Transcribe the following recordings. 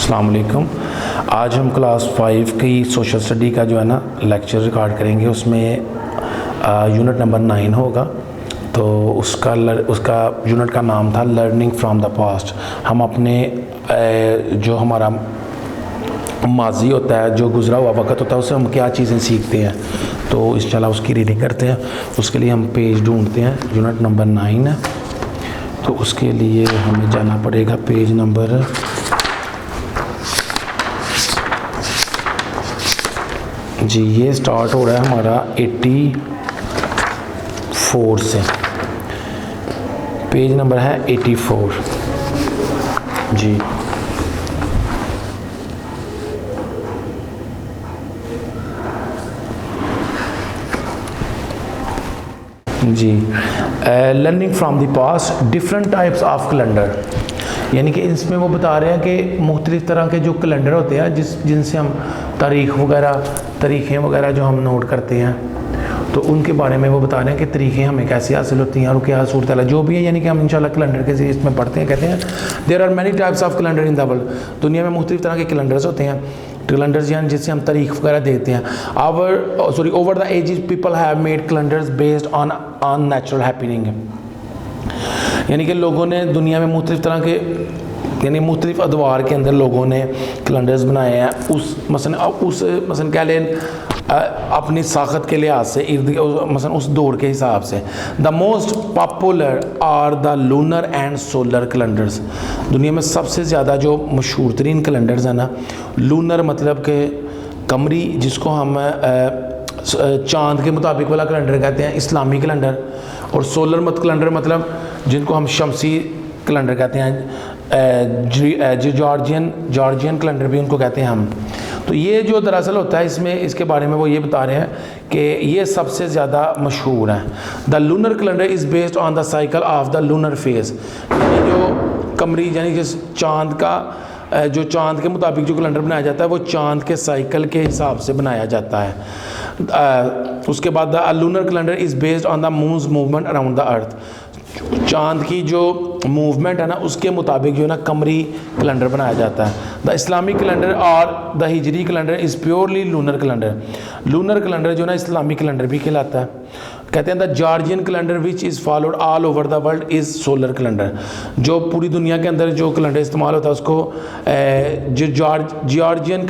अस्सलाम वालेकुम। आज हम क्लास 5 की सोशल स्टडी का जो है ना लेक्चर रिकॉर्ड करेंगे। उसमें यूनिट नंबर 9 होगा। तो उसका यूनिट का नाम था लर्निंग फ्रॉम द पास्ट। हम अपने जो हमारा माजी होता है, जो गुजरा हुआ वक्त होता है, उससे हम क्या चीज़ें सीखते हैं। तो इंशाल्लाह उसकी रीडिंग करते हैं। उसके लिए हम पेज ढूंढते हैं। यूनिट नंबर 9 है, तो उसके लिए हमें जाना पड़ेगा पेज नंबर जी। ये स्टार्ट हो रहा है हमारा 84 से। पेज नंबर है 84 जी। जी learning from the past different types of calendar, यानी कि इसमें वो बता रहे हैं कि मुख्तलिफ़ तरह के जो कैलेंडर होते हैं जिनसे हम तारीख़ें वगैरह जो हम नोट करते हैं, तो उनके बारे में वो बता रहे हैं कि तरीक़ें हमें कैसे हासिल होती हैं और क्या सूरत है जो भी है। यानी कि हम इंशाल्लाह कैलेंडर के ज़रिए इसमें पढ़ते हैं। कहते हैं there are many types of calendar in the world. दुनिया में मुख्तलिफ़ तरह के कैलेंडर्स होते हैं। कैलेंडर्स यानी जिससे हम तारीख वगैरह देते हैं। Over the ages people have made calendars based on natural happening, यानी कि लोगों ने दुनिया में मुख्तलिफ़ तरह के यानी मुख्तलिफ़ अदवार के अंदर लोगों ने कैलेंडर्स बनाए हैं। मसलन कह लें अपनी साखत के लिहाज से मसलन उस दौर के हिसाब से। The most popular are the lunar and solar calendars. दुनिया में सबसे ज़्यादा जो मशहूर तरीन कैलेंडर्स हैं ना, लूनर मतलब कि कमरी, जिसको हम चाँद के मुताबिक वाला कैलेंडर कहते हैं, इस्लामी कैलेंडर। और सोलर कैलेंडर मतलब जिनको हम शमसी कैलेंडर कहते हैं, जॉर्जियन कैलेंडर भी उनको कहते हैं हम। तो ये जो दरअसल होता है इसमें, इसके बारे में वो ये बता रहे हैं कि ये सबसे ज़्यादा मशहूर है। The lunar calendar is based on the cycle of the lunar phase, यानी जो कमरी यानी जिस चाँद का जो चाँद के मुताबिक जो कैलेंडर बनाया जाता है वो चाँद के साइकिल के हिसाब से बनाया जाता है। उसके बाद the lunar calendar is based on the moons movement around the earth. चाँद की जो मूवमेंट है ना उसके मुताबिक जो है ना कमरी कैलेंडर बनाया जाता है। द इस्लामिक कैलेंडर और the Hijri calendar is purely lunar calendar. Lunar calendar जो है ना इस्लामिक कैलेंडर भी कहलाता है। कहते हैं the Georgian calendar which is followed all over the world is solar calendar. जो पूरी दुनिया के अंदर जो कैलेंडर इस्तेमाल होता है उसको जॉर्जियन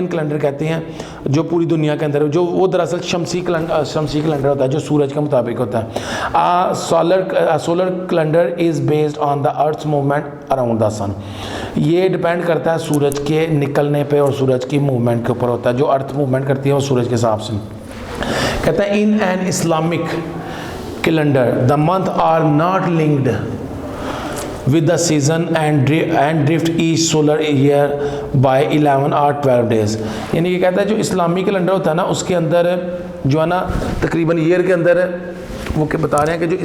कैलेंडर कहते हैं। जो पूरी दुनिया के अंदर जो वो दरअसल शमसी कैलेंडर होता है जो सूरज के मुताबिक होता है। Solar calendar is based on the earth's movement around the sun. ये डिपेंड करता है सूरज के निकलने पे और सूरज की मूवमेंट के ऊपर होता है। जो अर्थ मूवमेंट करती है वो सूरज के हिसाब से। कहते हैं in an Islamic calendar the month are not linked with the season and drift each solar year by 11 और 12 डेज। यानी कि कहता है जो इस्लामी कैलेंडर होता है ना उसके अंदर जो है ना तकरीबन ईयर के अंदर वो के बता रहे हैं कि जो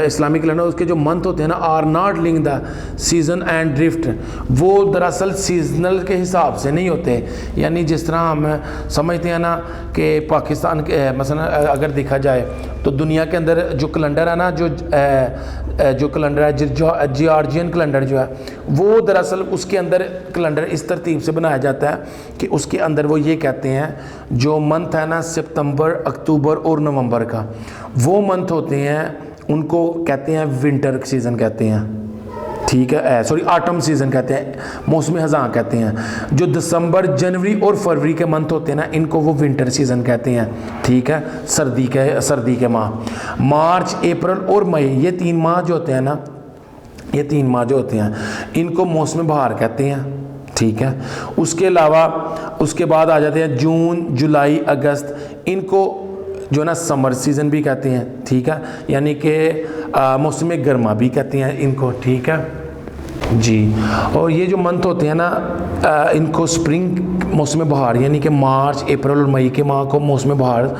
इस्लामिक कैलेंडर उसके जो मंथ होते हैं ना are not link the season and drift, वो दरअसल सीजनल के हिसाब से नहीं होते। यानी जिस तरह हम समझते हैं ना कि पाकिस्तान के मसलन अगर देखा जाए तो दुनिया के अंदर जो कैलेंडर है ना जो कैलेंडर है जॉर्जियन कैलेंडर जो है वो दरअसल उसके अंदर कैलेंडर इस तरतीब से बनाया जाता है कि उसके अंदर वो ये कहते हैं जो मंथ है ना सितंबर, अक्टूबर और नवंबर का, वो मंथ होते हैं उनको कहते हैं विंटर सीज़न कहते हैं। ठीक है, ऑटम सीज़न कहते हैं, मौसम ख़ज़ां कहते हैं। जो दिसंबर, जनवरी और फरवरी के मंथ होते हैं ना इनको वो विंटर सीज़न कहते हैं। ठीक है, सर्दी के माह। मार्च, अप्रैल और मई, ये 3 माह जो होते हैं ना, ये 3 माह जो होते हैं इनको मौसम बहार कहते हैं। ठीक है, उसके अलावा उसके बाद आ जाते हैं जून, जुलाई, अगस्त, इनको जो ना समर सीज़न भी कहते हैं। ठीक है, यानी कि मौसम गर्मा भी कहते हैं इनको। ठीक है जी। और ये जो मंथ होते हैं ना इनको स्प्रिंग मौसम बहार, यानी कि मार्च, अप्रैल और मई के माह को मौसम बहार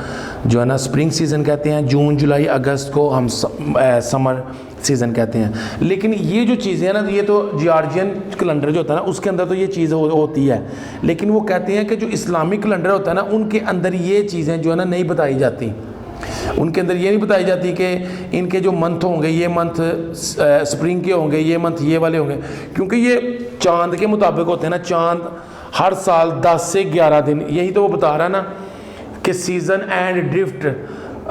जो है ना स्प्रिंग सीज़न कहते हैं। जून, जुलाई, अगस्त को हम समर सीज़न कहते हैं। लेकिन ये जो चीज़ें हैं ना ये तो जॉर्जियन कैलेंडर जो होता है ना उसके अंदर तो ये चीज़ होती है। लेकिन वो कहते हैं कि जो इस्लामिक कैलेंडर होता है ना उनके अंदर ये चीज़ें जो है ना नहीं बताई जाती। उनके अंदर ये नहीं बताई जाती कि इनके जो मंथ होंगे ये मंथ स्प्रिंग के होंगे, ये मंथ ये वाले होंगे, क्योंकि ये चांद के मुताबिक होते हैं ना। चांद हर साल 10 से 11 दिन, यही तो वो बता रहा है ना कि season and drift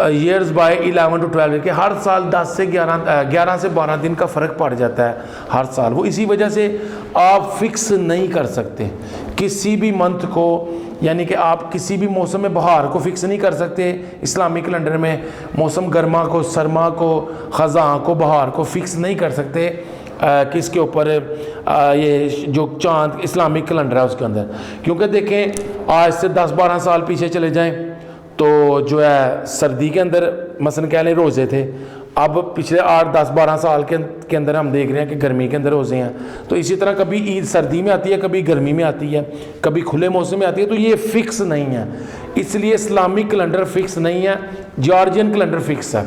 years bye 11 to 12, कि हर साल 10 से 11 से 12 दिन का फ़र्क पड़ जाता है हर साल। वो इसी वजह से आप फिक्स नहीं कर सकते किसी भी मंथ को, यानी कि आप किसी भी मौसम में बहार को फिक्स नहीं कर सकते। इस्लामिक कैलेंडर में मौसम गर्मा को, सरमा को, ख़ज़ां को, बहार को फिक्स नहीं कर सकते किसके ऊपर, ये जो चांद इस्लामिक कैलेंडर है उसके अंदर। क्योंकि देखें आज से 10-12 साल पीछे चले जाएं तो जो है सर्दी के अंदर मसलन कह लें रोज़े थे, अब पिछले 8-10-12 साल के अंदर हम देख रहे हैं कि गर्मी के अंदर रोज़े हैं। तो इसी तरह कभी ईद सर्दी में आती है, कभी गर्मी में आती है, कभी खुले मौसम में आती है, तो ये फिक्स नहीं है। इसलिए इस्लामिक कैलेंडर फिक्स नहीं है, जॉर्जियन कैलेंडर फिक्स है।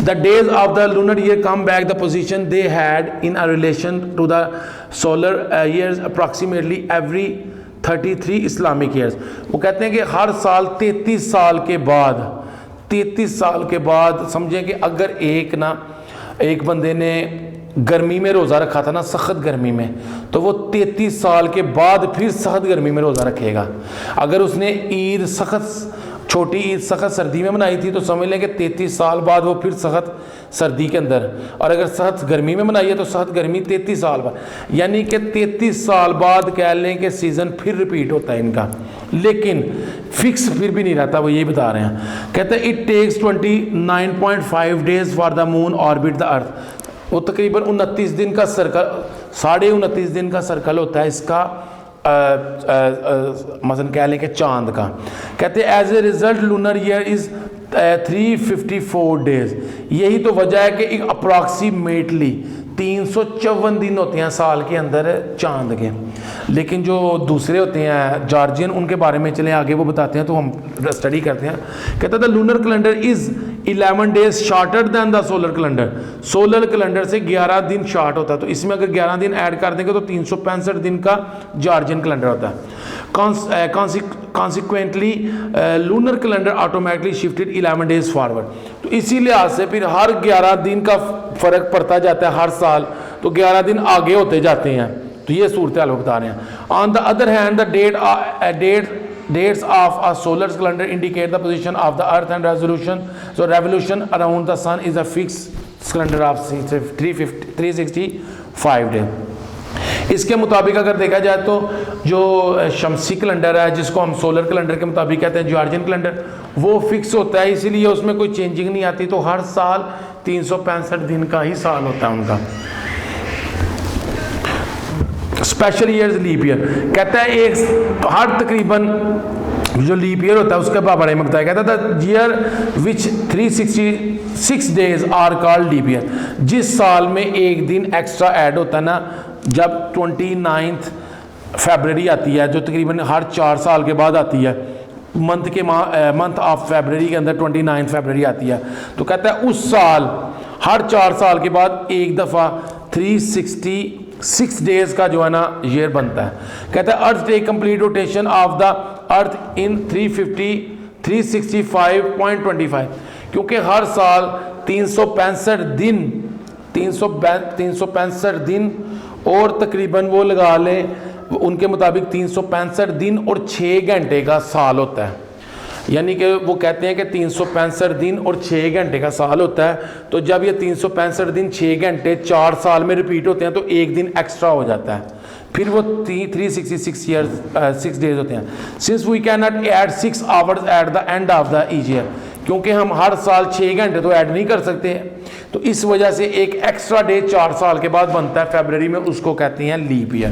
The days of the lunar year come back the position they had in a relation to the solar years approximately every 33 Islamic years। वो कहते हैं कि हर साल 33 साल के बाद, 33 साल के बाद समझें कि अगर एक बंदे ने गर्मी में रोज़ा रखा था ना, सख्त गर्मी में, तो वो 33 साल के बाद फिर सख्त गर्मी में रोज़ा रखेगा। अगर उसने ईद सख्त, छोटी ईद सख्त सर्दी में मनाई थी तो समझ लें कि 33 साल बाद वो फिर सख्त सर्दी के अंदर, और अगर सख्त गर्मी में मनाई है तो सख्त गर्मी 33 साल बाद, यानी कि 33 साल बाद कह लें कि सीज़न फिर रिपीट होता है इनका, लेकिन फिक्स फिर भी नहीं रहता। वो ये बता रहे हैं, कहते हैं it takes 29.5 days for the moon orbit the earth. वो तकरीबन 29 दिन का सर्कल, 29.5 दिन का सर्कल होता है इसका, मसलन कह लें कि चांद का। कहते हैं as a result lunar year is 354 days. यही तो वजह है कि एक अप्रॉक्सीमेटली 354 दिन होते हैं साल के अंदर चांद के। लेकिन जो दूसरे होते हैं जॉर्जियन, उनके बारे में चले आगे वो बताते हैं, तो हम स्टडी करते हैं। कहता है the lunar calendar is 11 days shorter than the solar calendar. Solar calendar से 11 दिन शॉर्ट होता है, तो इसमें अगर 11 दिन ऐड कर देंगे तो 365 दिन का जॉर्जियन कैलेंडर होता है। Consequently lunar calendar automatically shifted 11 days forward. तो इसी लिहाज से फिर हर 11 दिन का फ़र्क पड़ता जाता है हर साल, तो 11 दिन आगे होते जाते हैं। तो ये सूरत हाल बता रहे हैं। On the other hand the dates of a solar calendar indicate the position of the earth and revolution around the sun is a fixed calendar of 365 days। इसके मुताबिक अगर देखा जाए तो जो शमसी कैलेंडर है, जिसको हम सोलर कैलेंडर के मुताबिक कहते हैं जॉर्जियन कैलेंडर, वो फिक्स होता है, इसीलिए उसमें कोई चेंजिंग नहीं आती। तो हर साल 365 दिन का ही साल होता है उनका। स्पेशल ईयर्स लीप ईयर, कहता है एक हर तकरीबन जो लीप ईयर होता है उसके बारे में बताया। कहता था year which 366 days are called leap year. जिस साल में एक दिन एक्स्ट्रा ऐड होता है ना, जब 29 फरवरी आती है, जो तकरीबन हर 4 साल के बाद आती है, मंथ ऑफ फरवरी के अंदर 29 फरवरी आती है, तो कहता है उस साल हर 4 साल के बाद एक दफ़ा 366 डेज का जो है ना ईयर बनता है। कहता है earth take complete rotation of the earth in 365.25, क्योंकि हर साल 365 दिन और तकरीबन वो लगा लें उनके मुताबिक 365 दिन और 6 घंटे का साल होता है। यानी कि वो कहते हैं कि 365 दिन और 6 घंटे का साल होता है। तो जब ये 365 दिन 6 घंटे 4 साल में रिपीट होते हैं तो एक दिन एक्स्ट्रा हो जाता है, फिर वो 366 डेज होते हैं। Since we can not add 6 hours at the end of the each year, क्योंकि हम हर साल 6 घंटे तो ऐड नहीं कर सकते, तो इस वजह से एक एक्स्ट्रा डे 4 साल के बाद बनता है फरवरी में, उसको कहते हैं लीप ईयर।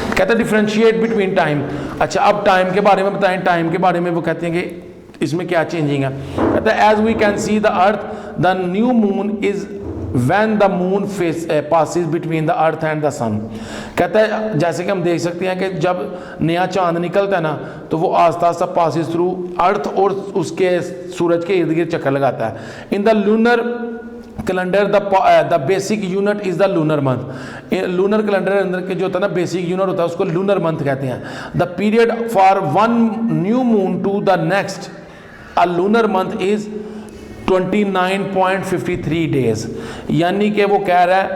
कहते हैं डिफ्रेंशिएट बिटवीन टाइम। अच्छा, अब टाइम के बारे में बताएं। टाइम के बारे में वो कहते हैं कि इसमें क्या चेंजिंग है। कहता है as we can see the earth the new moon is when the moon passes between the earth and the sun. कहता है जैसे कि हम देख सकते हैं कि जब नया चांद निकलता है ना, तो वो आस्ता आस्ता पासिस थ्रू अर्थ और उसके सूरज के इर्द गिर्द चक्कर लगाता है। In the lunar calendar the basic unit is the lunar month. Lunar calendar के अंदर के जो होता है ना बेसिक यूनिट होता है, उसको लूनर मंथ कहते हैं। The period for one new moon to the next a lunar month is 29.53 days, यानी कि वो कह रहा है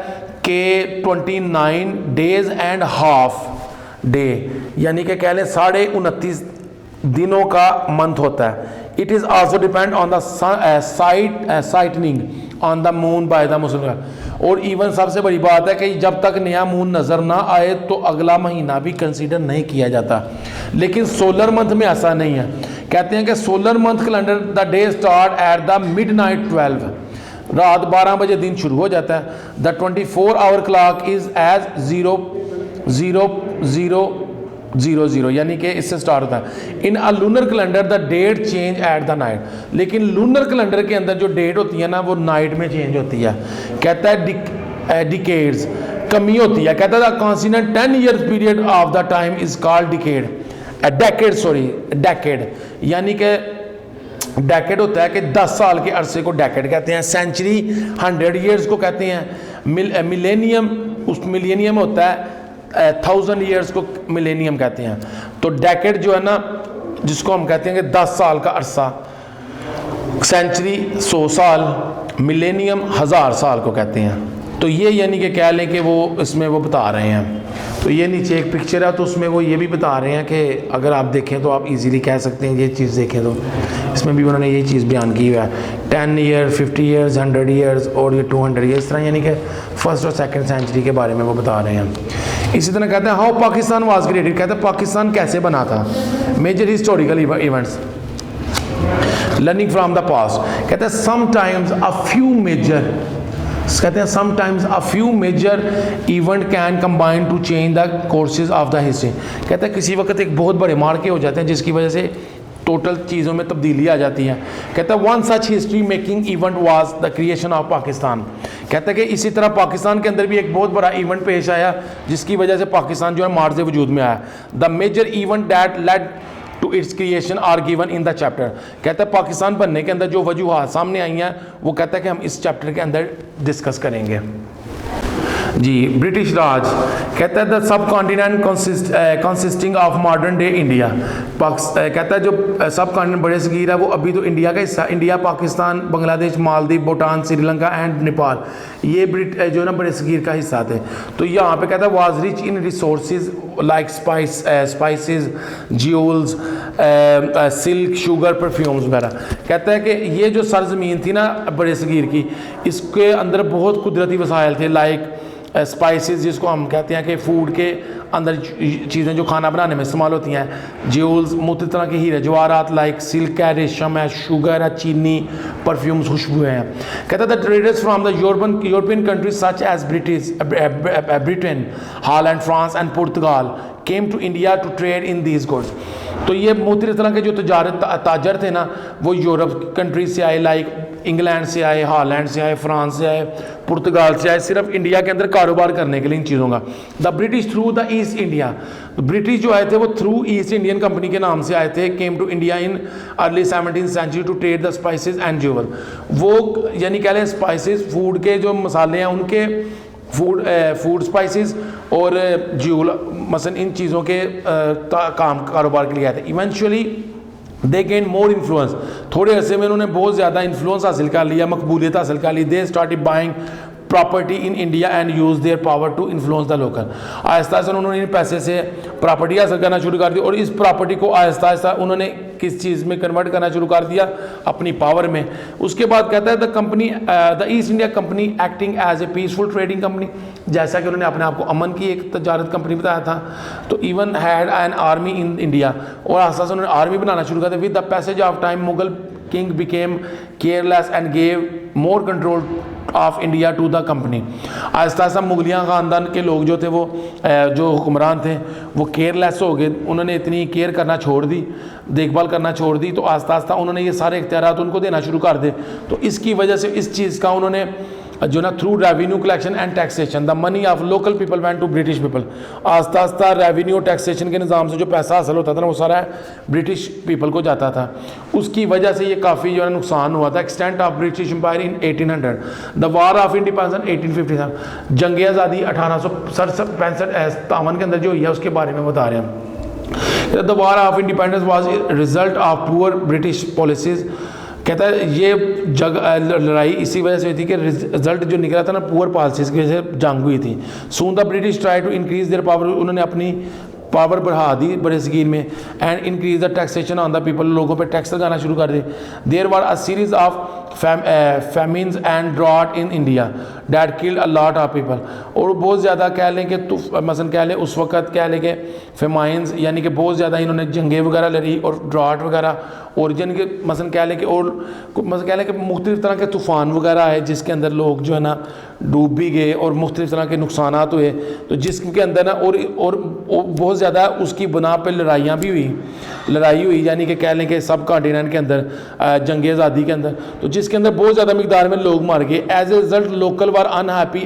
कि 29 डेज एंड हाफ डे, यानी कि कह लें 29.5 दिनों का मंथ होता है। It is also depend on the sighting on the moon by the मुसलमान। और इवन सबसे बड़ी बात है कि जब तक नया मून नज़र ना आए तो अगला महीना भी कंसीडर नहीं किया जाता। लेकिन सोलर मंथ में ऐसा नहीं है। कहते हैं कि solar month calendar the day start at the midnight 12, रात 12 बजे दिन शुरू हो जाता है। The 24 hour clock is as 0000, यानी कि इससे स्टार्ट होता है। In a lunar calendar the date change at the night, लेकिन लूनर कैलेंडर के अंदर जो डेट होती है ना वो नाइट में चेंज होती है। कहता है डिकेड्स, कमी होती है। कहता है the constant 10 years period of the time is called decade, decade, यानी कि डेकेड होता है कि 10 साल के अरसे को डेकेड कहते हैं। सेंचुरी 100 ईयर्स को कहते हैं। मिलेनियम, उस मिलेनियम होता है 1000 ईयर्स को मिलेनियम कहते हैं। तो डेकेड जो है ना, जिसको हम कहते हैं कि 10 साल का अरसा, सेंचुरी 100 साल, मिलेनियम 1000 साल को कहते हैं। तो ये यानी कि कह लें कि वो इसमें वो बता रहे हैं। तो ये नीचे एक पिक्चर है, तो उसमें वो ये भी बता रहे हैं कि अगर आप देखें तो आप इजीली कह सकते हैं, ये चीज़ देखें तो इसमें भी उन्होंने ये चीज़ बयान की हुई है। 10 ईयर, 50 ईयर्स, 100 ईयर्स और ये 200 ईयर्स, इस तरह यानी कि फर्स्ट और सेकंड सेंचुरी के बारे में वो बता रहे हैं। इसी तरह कहते हैं हाउ पाकिस्तान वाज क्रिएटेड, कहते हैं पाकिस्तान कैसे बना था। Major historical events learning from the past, कहते हैं समटाइम्स अ फ्यू मेजर, कहते हैं sometimes a few major event can combine to change the courses of the history. कहते हैं किसी वक्त एक बहुत बड़े मार्के हो जाते हैं जिसकी वजह से टोटल चीज़ों में तब्दीली आ जाती है। कहता है one such history making event was the creation of Pakistan. कहता है कि इसी तरह पाकिस्तान के अंदर भी एक बहुत बड़ा इवेंट पेश आया जिसकी वजह से पाकिस्तान जो है मार्ज वजूद में आया। The major event that led to its creation are given in the chapter. कहता है पाकिस्तान बनने के अंदर जो वजूहात सामने आई हैं वो कहता है कि हम इस चैप्टर के अंदर डिस्कस करेंगे। जी, ब्रिटिश राज, कहता है the sub continent consisting of modern day India. कहता है जो सब कॉन्टिनेंट बड़े सगीर है वो अभी तो इंडिया का हिस्सा, इंडिया, पाकिस्तान, बांग्लादेश, मालदीव, भूटान, श्रीलंका एंड नेपाल, ये जो है ना बड़े सगीर का हिस्सा थे। तो यहाँ पे कहता है was rich in resources like spices, Jules, silk, sugar, perfumes वगैरह। कहता है कि ये जो सरजमीन थी ना बड़े सगीर की, इसके अंदर बहुत कुदरती वसाइल थे, लाइक स्पाइसेस जिसको हम कहते हैं कि फूड के अंदर चीज़ें जो खाना बनाने में इस्तेमाल होती हैं, ज्यूल्स, मुख्तलिफ तरह के हीरे जवाहरात लाइक सिल्क है, रेशम है, शुगर है, चीनी, परफ्यूम्स, खुशबू हैं। कहता है the traders from the European countries such as Britain, Holland, France and Portugal came to India to trade in these goods. तो ये मुख्तलिफ तरह के जो ताजर थे ना वो यूरोप कंट्रीज से आए, लाइक इंग्लैंड से आए, हॉलैंड से आए, फ्रांस से आए, पुर्तगाल से आए, सिर्फ इंडिया के अंदर कारोबार करने के लिए इन चीज़ों का। The British through the East India, British जो आए थे वो थ्रू ईस्ट इंडियन कंपनी के नाम से आए थे। Came to India in early 17th century to trade the spices and jewel. वो यानी कह लें स्पाइसेस, फूड के जो मसाले हैं उनके, फूड स्पाइसेस और ज्यूल मसलन इन चीज़ों के कारोबार के लिए आए थे। Eventually they gain more influence, थोड़े अरसे में उन्होंने बहुत ज़्यादा इन्फ्लुएंस हासिल कर लिया, मकबूलियत हासिल कर ली। They started buying property in India and use their power to influence the local. आहिस्ता आहिस्ता उन्होंने इन पैसे से प्रॉपर्टी हासिल करना शुरू कर दी और इस प्रॉपर्टी को आहिस्ता आहिस्ता उन्होंने किस चीज़ में कन्वर्ट करना शुरू कर दिया, अपनी पावर में। उसके बाद कहता है the East India Company acting as a peaceful trading company, जैसा कि उन्होंने अपने आप को अमन की एक तजारत कंपनी बताया था। तो even had an army in India, और आहिस्ता आहिस्ता उन्होंने आर्मी बनाना शुरू कर दिया। With the passage of time Mughal king became careless and gave more control of India to the company. आहिस्ता आहिस्ता मुगलिया ख़ानदान के लोग जो थे वो जो हुक्मरान थे वो केयरलेस हो गए, उन्होंने इतनी केयर करना छोड़ दी, देखभाल करना छोड़ दी। तो आहिस्ता आहिस्ता उन्होंने ये सारे इख्तियारात उनको देना शुरू कर दे। तो इसकी वजह से इस चीज़ का उन्होंने जो ना through revenue collection and taxation the money of local people went to British people. आहिस्ता आहिस्ता रेवेन्यू टैक्सेशन के निज़ाम से जो पैसा हासिल होता था ना वो सारा ब्रिटिश पीपल को जाता था। उसकी वजह से ये काफ़ी जो है नुकसान हुआ था। Extent of British Empire in 1800, the war of independence 1857, जंग आज़ादी 1865 के अंदर जो हुई है उसके बारे में बता रहे हैं। The war of independence was result of poor British policies कहता है ये लड़ाई इसी वजह से हुई थी कि रिजल्ट जो निकला था ना पुअर पॉलिसीज की वजह से जंग हुई थी। Soon the British try to increase their power, उन्होंने अपनी पावर बढ़ा दी बड़े स्कीम में, and increase the taxation on the people, लोगों पे टैक्स लगाना शुरू कर दिए। There were a series of famines and drought in India that killed a lot of people, और बहुत ज़्यादा कह लें कि मसलन कह लें उस वक़्त कह लें कि फेमाइंस यानी कि बहुत ज़्यादा इन्होंने जंगें वगैरह लड़ी और ड्राट वगैरह, और यानी कि मसलन कह लें कि और मसलन कह लें कि मुख्तलिफ़ तरह के तूफ़ान वगैरह आए जिसके अंदर लोग जो है ना डूब भी गए और मुख्तलिफ़ तरह के नुकसान हुए, तो जिसके अंदर ना और बहुत ज़्यादा उसकी बना पर लड़ाइयाँ भी लड़ाई हुई यानी कि कह लें कि सब कॉन्टिनेंट के अंदर जंग आज़ादी के अंदर, तो जिसके अंदर बहुत ज़्यादा मिकदार में लोग मार गए। As a result local were unhappy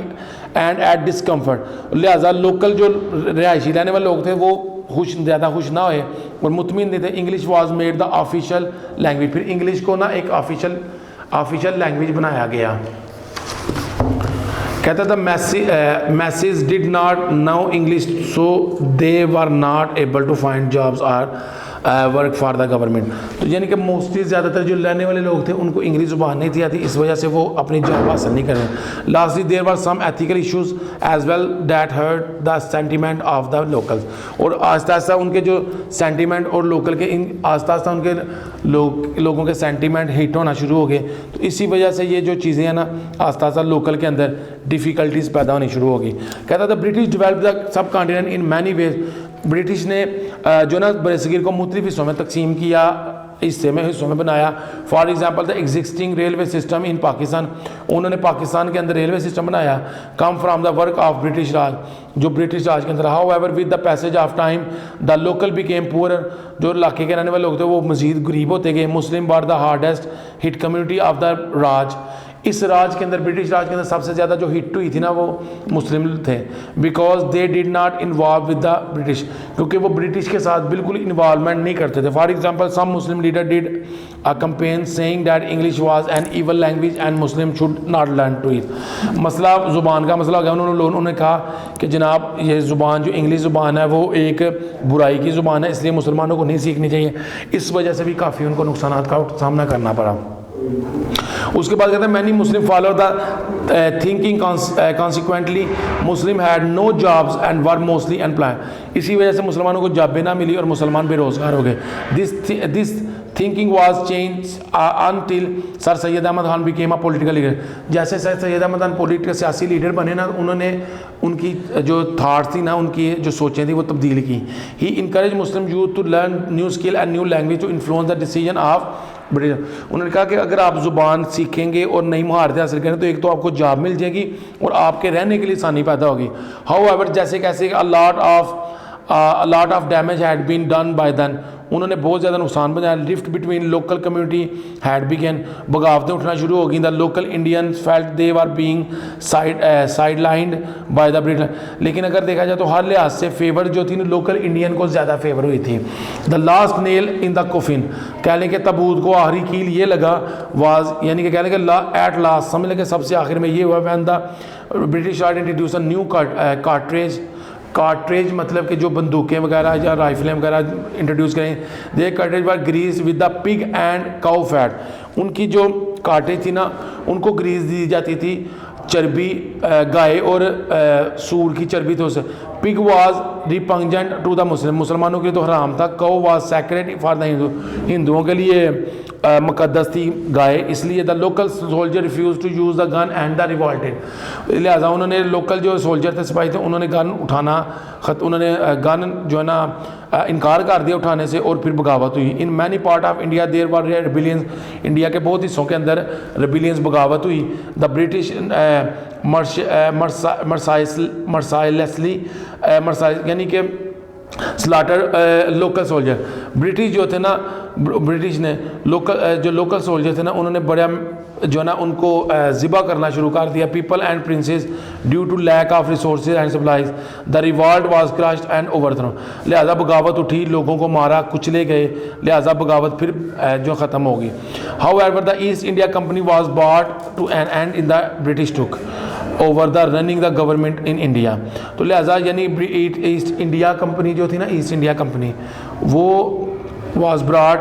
and at discomfort, लिहाजा लोकल जो रिहायशी रहने वाले लोग थे वो ज़्यादा खुश ना हुए और मुतमिन नहीं थे। English was made the official language, फिर इंग्लिश को ना एक ऑफिशियल लैंग्वेज बनाया गया। कहता था masses did not know English so they were not able to find jobs or work for the government, तो यानी कि मोस्टली ज़्यादातर जो रहने वाले लोग थे उनको इंग्लिश ज़ुबान नहीं थी आती, इस वजह से वो अपनी जॉब हासिल नहीं कर रहे। Lastly there were some ethical issues as well that hurt the sentiment of the locals, और आहिस्ता आहिस्ता उनके जो सेंटीमेंट और लोकल के आहिस्ता आहिस्ता उनके लोगों के सेंटीमेंट हिट होना शुरू हो गए, तो इसी वजह से ये जो चीज़ें हैं ना आहिस्ता आहिस्ता लोकल के अंदर डिफ़िकल्टीज़ पैदा होनी शुरू होगी। कहता था British develop the sub continent in many ways, British ने जो ना बरसगीर को मुख्तलिफ हिस्सों में तकसीम किया, हिस्सों में बनाया। For example the existing railway system in Pakistan, उन्होंने पाकिस्तान के अंदर रेलवे सिस्टम बनाया, come from the work of British Raj, जो ब्रिटिश राज के अंदर। However with the passage of time the local became poor, जो इलाके के रहने वाले लोग थे वो मजीद गरीब होते गए। Muslim were the hardest hit community of the Raj, इस राज के अंदर ब्रिटिश राज के अंदर सबसे ज़्यादा जो हिट हुई थी ना वो मुस्लिम थे, because they did not involve with the British, क्योंकि वो ब्रिटिश के साथ बिल्कुल इन्वॉल्वमेंट नहीं करते थे। For example some Muslim leader did a campaign saying that English was an evil language and Muslim should not learn to it, मसला ज़ुबान का मसला हो गया। उन्होंने कहा कि जनाब ये ज़ुबान जो इंग्लिश ज़ुबान है वो एक बुराई की ज़ुबान है, इसलिए मुसलमानों को नहीं सीखनी चाहिए। इस वजह से भी काफ़ी उनको नुकसान का सामना करना पड़ा। उसके बाद कहते हैं many Muslim follow the thinking consequently Muslim had no jobs and were mostly employed, इसी वजह से मुसलमानों को जॉबें ना मिली और मुसलमान बेरोजगार हो गए। This thinking was change until sir Syed Ahmad Khan became a political leader, जैसे सर सैयद अहमद खान पॉलिटिकल सियासी लीडर बने ना, उन्होंने उनकी जो थाट्स थी ना, उनकी जो सोचें थी वो तब्दील की। He encourage Muslim youth to learn new skill and new language to influence the decision of British. उन्होंने कहा कि अगर आप ज़ुबान सीखेंगे और नई महारतें हासिल करें तो एक तो आपको जॉब मिल जाएगी और आपके रहने के लिए आसानी पैदा होगी। हाउ एवर जैसे कैसे a lot of damage had been done by then, उन्होंने बहुत ज़्यादा नुकसान बनाया। Rift between local community had begun, बगावतें उठना शुरू हो गई। The local Indians felt they were being sidelined by the British, लेकिन अगर देखा जाए तो हर लिहाज से फेवर जो थी लोकल इंडियन को ज़्यादा फेवर हुई थी। The last nail in the coffin, कह लें कि तबूत को आखिरी कील ये लगा वाज, यानी कि कह लें कि एट लास्ट समझ लें कि सबसे आखिर में ये हुआ when the British art introduce a new cartridge मतलब कि जो बंदूकें वगैरह या राइफलें वगैरह इंट्रोड्यूस करें। They cartridge were greased with the pig and cow fat, उनकी जो कार्ट्रेज थी ना उनको ग्रीस दी जाती थी चर्बी गाय और सूर की चर्बी तो से। Pig was repugnant to the Muslim, मुसलमानों के लिए तो हराम था। Cow was sacred for the Hindu, हिंदुओं के लिए मुकद्दस थी गाय, इसलिए the local soldier refuse to use the gun and the revolted, लिहाजा उन्होंने लोकल जो सोल्जर थे सिपाही थे उन्होंने गन उठाना उन्होंने गन जो है ना इनकार कर दिया उठाने से और फिर बगावत हुई। In many part of India there were rebellions, India के बहुत हिस्सों के अंदर रिबिलियंस बगावत हुई। द ब्रिटिश मर्साइलेसली यानी कि स्लाटर लोकल सोल्जर, ब्रिटिश जो थे ना ब्रिटिश ने लोकल सोल्जर थे ना उन्होंने बड़ा जो ना उनको ज़िबा करना शुरू कर दिया। People and princes due to lack of resources and supplies, the revolt was crushed and overthrown, लिहाजा बगावत उठी, लोगों को मारा कुचले गए, लिहाजा बगावत फिर जो ख़त्म होगी। However the East India company was brought to an end in the British took over the running the government in India, तो लिहाजा यानी ईस्ट इंडिया कंपनी जो थी ना ईस्ट इंडिया कंपनी वो वाज ब्रॉट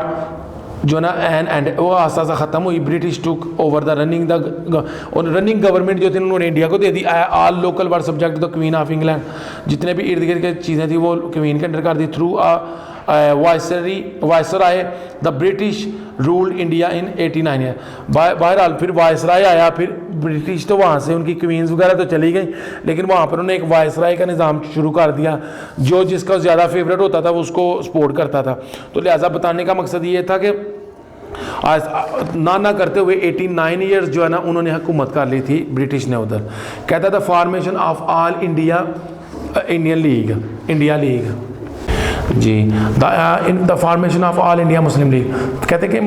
जो ना एंड वो आस्ता आस्ता ख़त्म हुई। British took over the running government जो थी उन्होंने इंडिया को दे दी। All local were subject the queen of England, जितने भी इर्द गिर्द की चीज़ें थी वो क्वीन के अंडर कर दी। Through viceroy the British ruled India in 89 year. बहरहाल फिर वायसराय आया, फिर ब्रिटिश तो वहाँ से उनकी क्वींस वगैरह तो चली गई, लेकिन वहाँ पर उन्होंने एक वायसराय का निज़ाम शुरू कर दिया, जो जिसका ज़्यादा फेवरेट होता था वो उसको सपोर्ट करता था। तो लिहाजा बताने का मकसद ये था कि ना करते हुए 89 ईयर्स जो है ना उन्होंने हुकूमत कर ली थी ब्रिटिश ने उधर। कहता था formation of all India League ji, the formation of all India Muslim League. कहते कि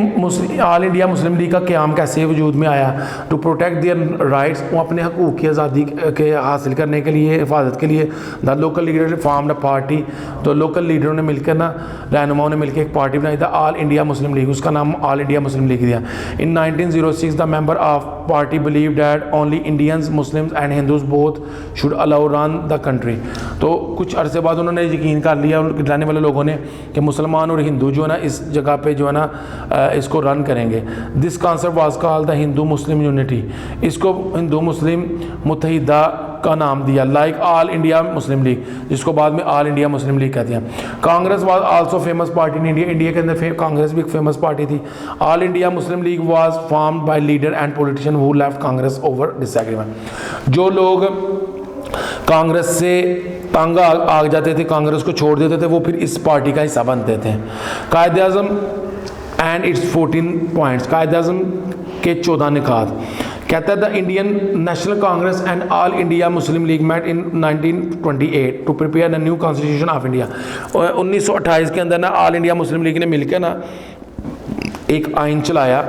ऑल इंडिया मुस्लिम लीग का क़याम कैसे वजूद में आया? टू प्रोटेक्ट देयर राइट्स, वो अपने हकूक़ की आज़ादी के हासिल करने के लिए, हिफाजत के लिए। The local leader formed a party, तो लोकल लीडरों ने मिलकर ना, रहनुमाओं ने मिलकर एक पार्टी बनाई, the all India Muslim league, उसका नाम ऑल इंडिया मुस्लिम लीग दिया। इन 1906 the member of party believe that only Indians Muslims and Hindus both should allow run the country. तो कुछ अरसे बाद उन्होंने यकीन कर लिया रहने वाले लोगों ने कि मुसलमान और हिंदू जो है ना इस जगह पे जो है ना इसको रन करेंगे। This concept was called the Hindu Muslim unity, इसको हिंदू मुस्लिम मुत्तहिदा का नाम दिया, like all India Muslim league, जिसको बाद में ऑल इंडिया मुस्लिम लीग कहते हैं। Congress was also famous party in India, India के अंदर कांग्रेस भी एक फेमस पार्टी थी। All India Muslim league was formed by leader and politician who left Congress over disagreement. जो लोग कांग्रेस से तंग आ जाते थे, कांग्रेस को छोड़ देते थे, वो फिर इस पार्टी का हिस्सा बनते थे। कायदे आज़म एंड इट्स 14 पॉइंट्स, कायदे आज़म के 14 निकात। कहता है the Indian National Congress and All India Muslim League met in 1928 to prepare the new constitution of India. 1928 के अंदर ना ऑल इंडिया मुस्लिम लीग ने मिलकर ना एक आइन चलाया।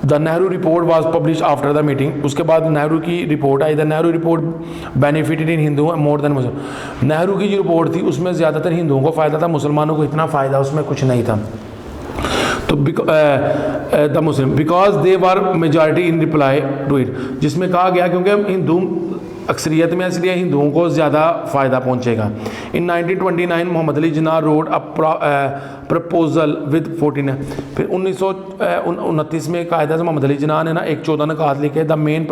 The Nehru report was publish after the meeting, उसके बाद नेहरू की रिपोर्ट आई। The Nehru report benefited in Hindu more than Muslim. Nehru की जो रिपोर्ट थी उसमें ज़्यादातर हिंदुओं को फ़ायदा था, मुसलमानों को इतना फ़ायदा उसमें कुछ नहीं था। तो the Muslim because they were majority in reply to it, जिसमें कहा गया क्योंकि हिंदू अक्सरियत में, इसलिए हिंदुओं को ज़्यादा फ़ायदा पहुंचेगा। इन 1929 Mohammad Ali Jinnah wrote a proposal with 14। फिर 1929 में कायदा से मोहम्मद अली जिन्ना ने ना एक 14 निकात लिखे। द मेन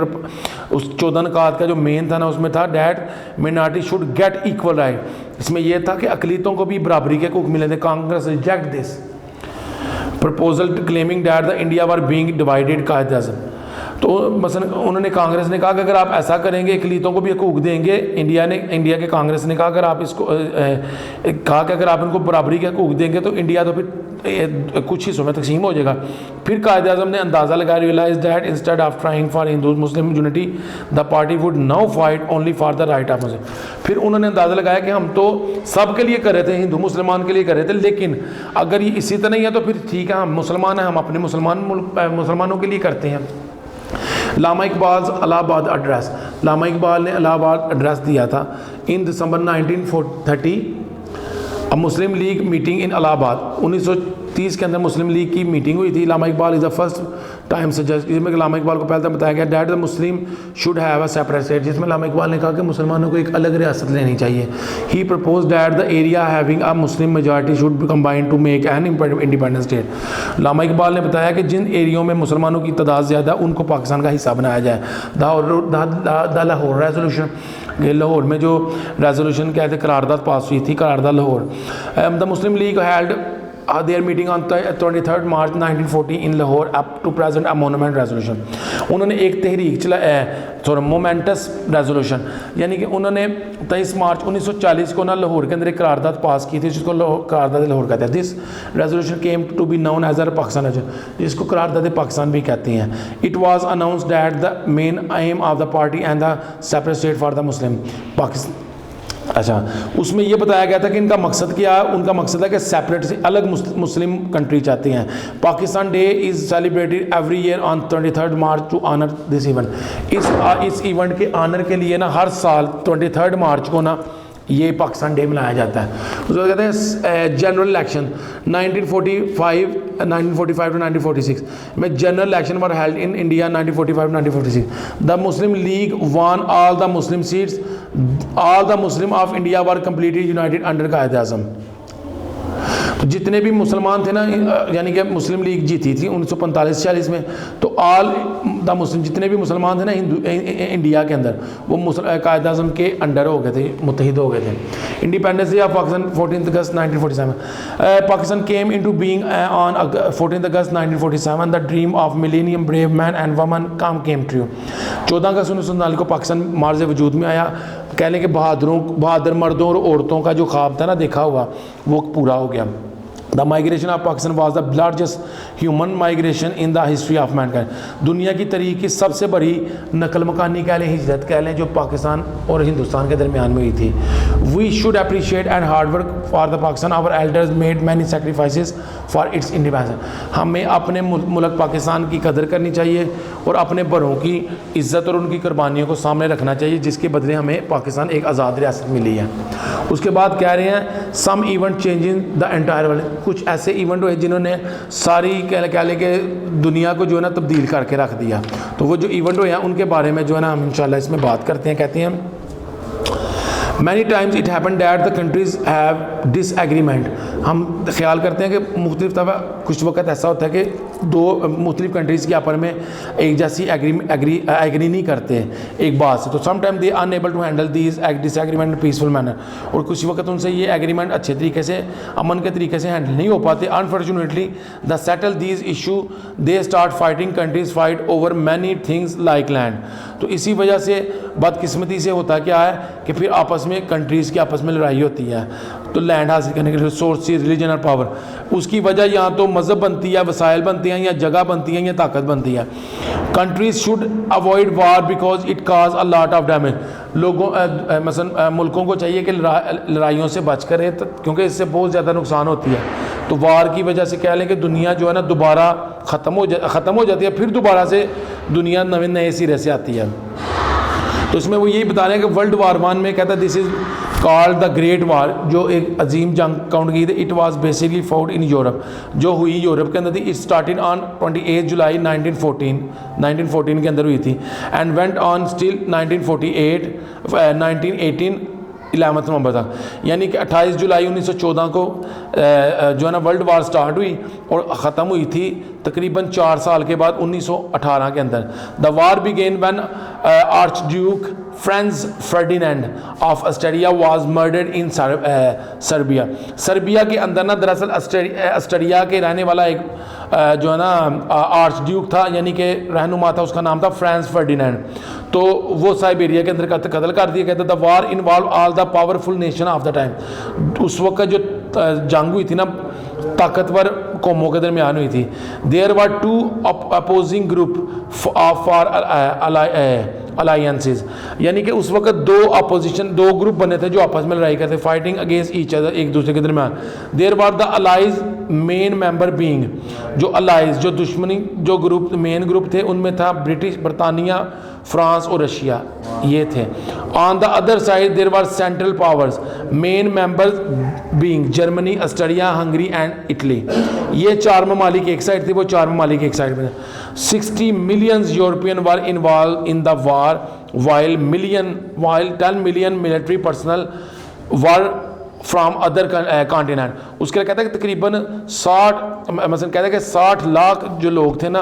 उस 14 निकात का जो मेन था ना उसमें था that minority should get equal right. इसमें यह था कि अकलीतों को भी बराबरी के हकूक़ मिले थे। Congress reject this proposal claiming that the India were being divided. कायदे आज़म तो मसलन उन्होंने, कांग्रेस ने कहा कि अगर आप ऐसा करेंगे, अकलीतों को भी हकूक़ देंगे, इंडिया के कांग्रेस ने कहा अगर आप इसको कहा कि अगर आप इनको बराबरी के हकूक़ देंगे तो इंडिया तो फिर कुछ हिस्सों में तकसीम हो जाएगा। फिर कायदे आज़म ने अंदाज़ा लगाया, realize that instead of trying for Hindu Muslim unity the party would now fight only for the right of Muslim. फिर उन्होंने अंदाज़ा लगाया कि हम तो सब के लिए कर रहे थे, हिंदू मुसलमान के लिए कर रहे थे, लेकिन अगर ये इसी तरह ही है तो फिर ठीक है, हम मुसलमान हैं, हम अपने मुसलमानों के लिए करते हैं। लामा इकबाल इलाहाबाद एड्रेस, लामा इकबाल ने इलाहाबाद एड्रेस दिया था in December 1930। A Muslim League meeting in Allahabad 1930 के अंदर मुस्लिम लीग की मीटिंग हुई थी। Allama Iqbal is the first time suggest, इसमें लामा इकबाल को पहले बताया गया that the Muslim should have a separate state, जिसमें लामा इकबाल ने कहा कि मुसलमानों को एक अलग रियासत लेनी चाहिए। He propose that the area having a Muslim majority should be combined to make an independent state. लामा इकबाल ने बताया कि जिन एरियो में मुसलमानों की तादाद ज़्यादा उनको पाकिस्तान का हिस्सा बनाया जाए। द लाहौर रेजोल्यूशन, लाहौर में जो रेजोल्यूशन क्या थे, करारदाद पास हुई थी, करारदाद Lahore. The Muslim League held their meeting on 23rd March 1940 in Lahore up to present a monument resolution। उन्होंने एक तहरीक चला मोमेंटस रेजोल्यूशन, यानी कि उन्होंने 23 मार्च 1940 को ना लाहौर के अंदर एक करारदाद पास की थी, जिसको करारदाद लाहौर कहते हैं। This resolution came to be known as a Pakistan, जिसको करारदाद पाकिस्तान भी कहते हैं। It was announced that the main aim of the party and the separate state for the Muslim Pakistan. अच्छा, उसमें यह बताया गया था कि इनका मकसद क्या है, उनका मकसद है कि सेपरेट से अलग मुस्लिम कंट्री चाहते हैं। Pakistan day is celebrated every year on 23rd March to honour this event. इस इवेंट के ऑनर के लिए ना हर साल 23rd मार्च को ना ये पाकिस्तान डे मनाया जाता है। उसको कहते हैं जनरल इलेक्शन 1945 टू 1946 में general election were held in India 1945 1946। The Muslim league one all the Muslim seats, all the Muslim of India were completely United under कायदे आज़म। तो जितने भी मुसलमान थे ना, यानी कि मुस्लिम लीग जीती थी 1945-46 में, तो ऑल द मुस्लिम, जितने भी मुसलमान थे ना इंडिया के अंदर, वो कायद आज़म के अंडर हो गए थे, मुत्तहिद हो गए थे। Independence day of Pakistan 14 August 1947, Pakistan came into being on 14 August 1947, the dream of millennium brave man and वमन केम ट्रू। 14 अगस्त 1947 को पाकिस्तान मार्ज़ वजूद में आया। कह लें कि बहादुर मर्दों और औरतों का जो ख्वाब था ना देखा हुआ, वो पूरा हो गया। The migration of Pakistan was the largest human migration in the history of Mankind. दुनिया की तारीख की सबसे बड़ी नकल मकानी कह लें, हिजरत कह लें, जो पाकिस्तान और हिंदुस्तान के दरमियान में हुई थी। We should appreciate and hard work for the Pakistan, our elders made many sacrifices for its independence. हमें अपने मुल्क पाकिस्तान की कदर करनी चाहिए और अपने बड़ों की इज़्ज़त और उनकी कुर्बानियों को सामने रखना चाहिए, जिसके बदले हमें पाकिस्तान एक आज़ाद रियासत मिली है। उसके बाद कह रहे हैं some event changing the entire world, कुछ ऐसे इवेंट हुए जिन्होंने सारी कह लें कि दुनिया को जो है ना तब्दील करके रख दिया। तो वो जो इवेंट हुए हैं उनके बारे में जो है ना हम इंशाल्लाह इसमें बात करते हैं। कहते हैं many times it happen that the countries have disagreement. हम ख्याल करते हैं कि मुख्तलिफ दफ़ा कुछ वक्त ऐसा होता है कि दो मुख्तलिफ कंट्रीज़ के आपस में एक जैसी एग्री नहीं करते एक बात से, तो sometime they unable to handle these disagreement in peaceful manner, और कुछ वक्त उनसे ये एग्रीमेंट अच्छे तरीके से, अमन के तरीके से हैंडल नहीं हो पाते। Unfortunately the settle these issue they start fighting, countries fight over many things like land. तो इसी वजह से बदकिस्मती से होता क्या है कि फिर आपस में कंट्रीज़ की आपस में लड़ाई होती है, तो लैंड हासिल करने के लिए रिसोर्सेज, रिलीजन और पावर। उसकी वजह या तो मज़हब बनती है, वसाइल बनती हैं, या जगह बनती हैं, या ताकत बनती है। Countries should avoid war because it cause a lot of damage. लोगों मसलन मुल्कों को चाहिए कि लड़ाइयों से बच कर रहे, क्योंकि इससे बहुत ज़्यादा नुकसान होती है। तो वार की वजह से कह लें कि दुनिया जो है ना दोबारा ख़त्म हो जाती है, फिर दोबारा से दुनिया नए सिरे से आती है। तो इसमें वो यही बता रहे हैं कि वर्ल्ड वार 1 में कहता है this is called the great war, जो एक अजीम जंग काउंट की थी। It was basically fought in Europe, जो हुई यूरोप के अंदर थी। इट स्टार्टेड ऑन 28 जुलाई 1914 के अंदर हुई थी, एंड वेंट ऑन स्टिल 1918 11 नवंबर तक, यानी कि 28 जुलाई 1914 को जो है ना वर्ल्ड वार स्टार्ट हुई और ख़त्म हुई थी तकरीबन 4 साल के बाद 1918 के अंदर। The war began when archduke Franz Ferdinand of Austria was murdered in Serbia. Serbia के अंदर ना दरअसल ऑस्ट्रिया के रहने वाला एक जो है ना आर्च ड्यूक था, यानी कि रहनुमा था, उसका नाम था फ्रांज फर्डिनेंड। तो वो साइबेरिया के अंदर कत्ल कर दिया गया था। The war involve all the powerful nation of the time. उस वक्त जो जंग हुई थी ना ताकतवर कौमों के दरमियान हुई थी। There were 2 opposing group for alliances, यानी कि उस वक्त दो ग्रुप बने थे जो आपस में लड़ाई करते, फाइटिंग अगेंस्ट ईच अदर, एक दूसरे के दरमियान। There were the allies main member being, जो अलाइज जो दुश्मनी जो ग्रुप मेन ग्रुप थे उनमें था ब्रिटिश, बरतानिया, फ्रांस और रशिया, ये थे। On the other side there were central powers, main members being Germany, Austria, Hungary and Italy. ये 4 ममालिक एक साइड थे, वो 4 ममालिक एक साइड में। 60 million European were involve in the war, while 10 million military personnel were from other continent. उसके लिए कहता है कि तकरीबन 60 कहता है कि 60 लाख जो लोग थे ना,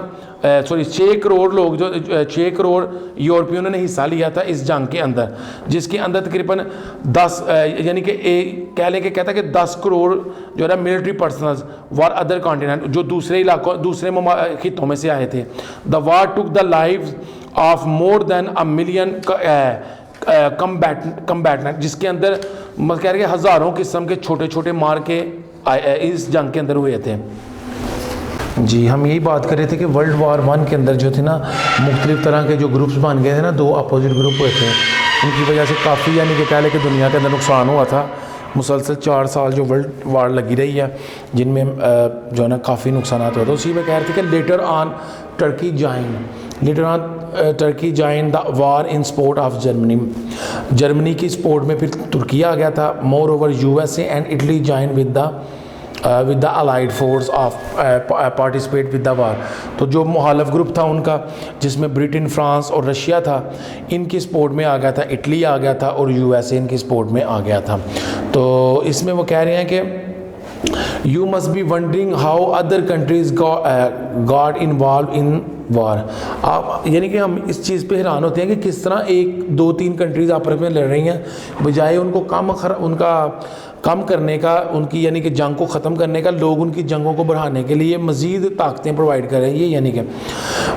6 करोड़ लोग, जो 6 करोड़ यूरोपियनों ने हिस्सा लिया था इस जंग के अंदर, जिसके अंदर तकरीबन 10 यानी कि कह लें कि कहता है कि 10 करोड़ जो है ना military personnels were other continent, जो दूसरे इलाकों दूसरे खितों में से आए थे। The war took the life of more than a million combatant, जिसके अंदर कह रहे हज़ारों किस्म के छोटे छोटे मार के इस जंग के अंदर हुए थे। जी, हम यही बात कर रहे थे कि वर्ल्ड वार 1 के अंदर जो थे ना मुख्तलिफ तरह के जो ग्रुप्स बन गए थे ना, 2 अपोजिट ग्रुप हुए थे, उनकी वजह से काफ़ी यानी कि कह लें कि दुनिया के अंदर नुकसान हुआ था। मुसलसल 4 साल जो वर्ल्ड वार लगी रही है, जिनमें जो है ना काफ़ी नुकसान हुए थे। उसी में कह रहे थे कि later on Turkey join the war in support of Germany की सपोर्ट में फिर तुर्की आ गया था। More over USA and Italy join with the allied force of participate with the war. तो जो मुखालिफ ग्रुप था उनका, जिसमें ब्रिटेन, फ्रांस और रशिया था, इनकी सपोर्ट में आ गया था, इटली आ गया था और USA इनकी सपोर्ट में आ गया था। तो इसमें वो कह रहे हैं कि you must be wondering how other countries got involve in war. आप यानी कि हम इस चीज़ पे हैरान होते हैं कि किस तरह एक दो तीन कंट्रीज़ आपस में लड़ रही हैं, बजाय उनको कम करने का, उनकी यानी कि जंग को ख़त्म करने का, लोग उनकी जंगों को बढ़ाने के लिए मज़ीद ताकतें प्रोवाइड कर रहे हैं। ये यानी कि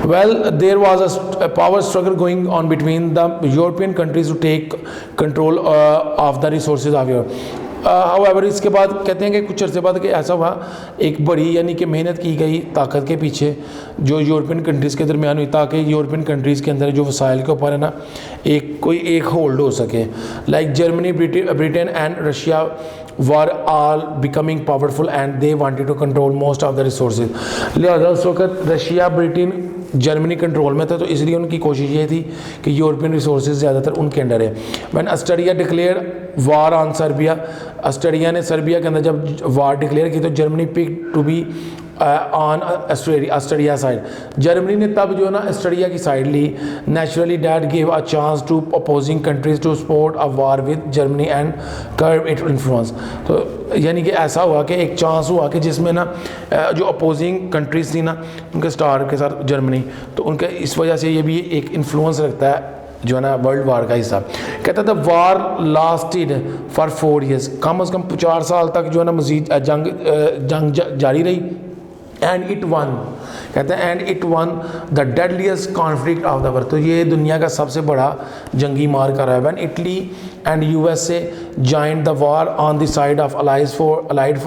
well there was a power struggle going on between the European countries to take control of the resources of Europe. However इसके बाद कहते हैं कि कुछ अर्से बाद कि ऐसा हुआ, एक बड़ी यानी कि मेहनत की गई ताकत के पीछे जो यूरोपियन कंट्रीज़ के दरमियान हुई, ताकि यूरोपियन कंट्रीज़ के अंदर जो वसाइल के ऊपर है ना एक होल्ड हो सके। Like Germany, Britain and Russia were all becoming powerful and they wanted to control most of the resources. लिहाजा उस वक्त रशिया, ब्रिटेन, जर्मनी कंट्रोल में था, तो इसलिए उनकी कोशिश ये थी कि यूरोपियन रिसोर्सेज ज़्यादातर उनके अंडर है। When Austria declare war on Serbia, Austria ने सर्बिया के अंदर जब वार डिक्लेयर की तो Germany pick to be on Austria side. Germany ने तब जो है ना ऑस्ट्रिया की साइड ली। Naturally that give a chance to opposing countries to support a war with Germany and curb it influence. तो यानी कि ऐसा हुआ कि एक चांस हुआ कि जिसमें ना जो अपोजिंग कंट्रीज थी ना उनके स्टार के साथ जर्मनी, तो उनके इस वजह से ये भी एक इन्फ्लुएंस रखता है जो है ना वर्ल्ड वार का हिस्सा। कहता था वार लास्टेड फॉर 4 years, कम से कम 4 साल तक जो है ना मजीद जंग जारी रही। एंड इट वन, कहते हैं and it one the deadliest conflict of the world. तो ये दुनिया का सबसे बड़ा जंगी मार का रहा है। When Italy and USA joined the war on the side of allied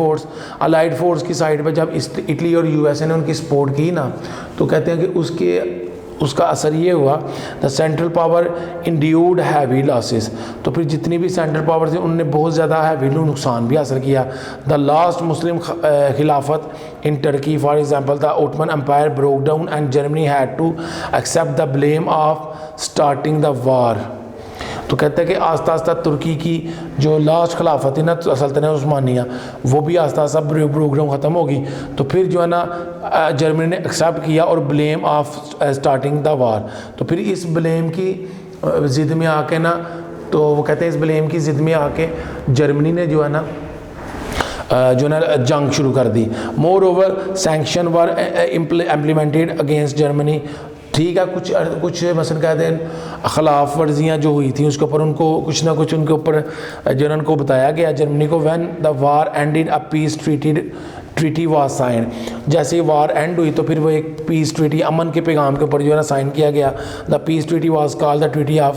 force की साइड पे जब इटली और यूएसए ने उनकी सपोर्ट की ना, तो कहते हैं कि उसका असर ये हुआ the central power endured heavy losses. तो फिर जितनी भी सेंट्रल पावर थी उनने बहुत ज़्यादा हैवी नुकसान भी हासिल किया। द लास्ट मुस्लिम खिलाफत in Turkey for example the Ottoman Empire broke down and Germany had to accept the blame of starting the war. तो कहते हैं कि आस्ता आस्ता तुर्की की जो लास्ट खिलाफत थी ना सल्तनत उस्मानिया, वो भी आस्ता आस्ता प्रोग्राम ख़त्म होगी। तो फिर जो है ना जर्मनी ने एक्सेप्ट किया और blame of starting the war. तो फिर इस ब्लेम की ज़िद में आके ना, तो वो कहते हैं इस ब्लेम की ज़िद में आके जर्मनी ने जो है ना जंग शुरू कर दी। मोर ओवर सैंक्शन वर इम्प्लीमेंटेड अगेंस्ट जर्मनी। ठीक है, कुछ मसलन कहते हैं खिलाफ वर्जियाँ जो हुई थी उसके ऊपर उनको कुछ ना कुछ उनके ऊपर जो है उनको बताया गया जर्मनी को। When the war ended a peace treaty was sign. जैसे ही वार एंड हुई तो फिर वो एक पीस ट्रीटी, अमन के पैगाम के ऊपर जो है ना साइन किया गया। The peace treaty was called the treaty of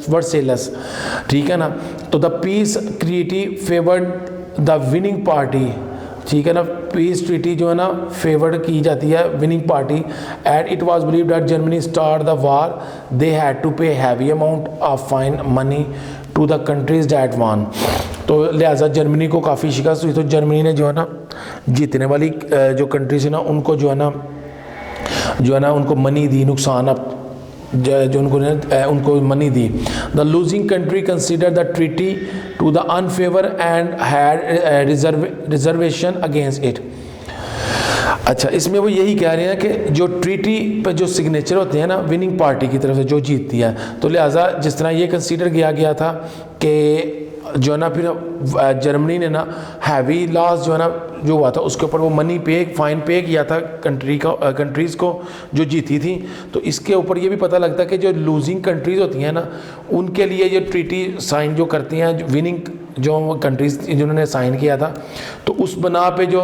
Versailles. ठीक है ना, तो the peace treaty favoured the winning party. ठीक है ना, पीस ट्रीटी जो है ना फेवर्ड की जाती है winning party. And it was believed that Germany start the war they had to pay heavy amount of fine money to the countries that won. तो लिहाजा जर्मनी को काफ़ी शिकस्त हुई। तो जर्मनी ने जो है ना जीतने वाली जो कंट्रीज है ना उनको जो है ना उनको मनी दी, नुकसान अब जो उनको मनी दी। The losing country consider the treaty to the unfavour and had reservation against it. अच्छा, इसमें वो यही कह रहे हैं कि जो ट्रीटी पे जो सिग्नेचर होते हैं ना विनिंग पार्टी की तरफ से जो जीतती है, तो लिहाजा जिस तरह ये कंसीडर किया गया था कि जो है ना फिर जर्मनी ने ना हैवी लॉस जो है ना जो हुआ था उसके ऊपर वो मनी फाइन पे किया था कंट्रीज़ को जो जीती थी। तो इसके ऊपर ये भी पता लगता है कि जो लूजिंग कंट्रीज़ होती हैं ना उनके लिए ये ट्रीटी साइन जो करती हैं विनिंग जो कंट्रीज़ जिन्होंने साइन किया था, तो उस बना पे जो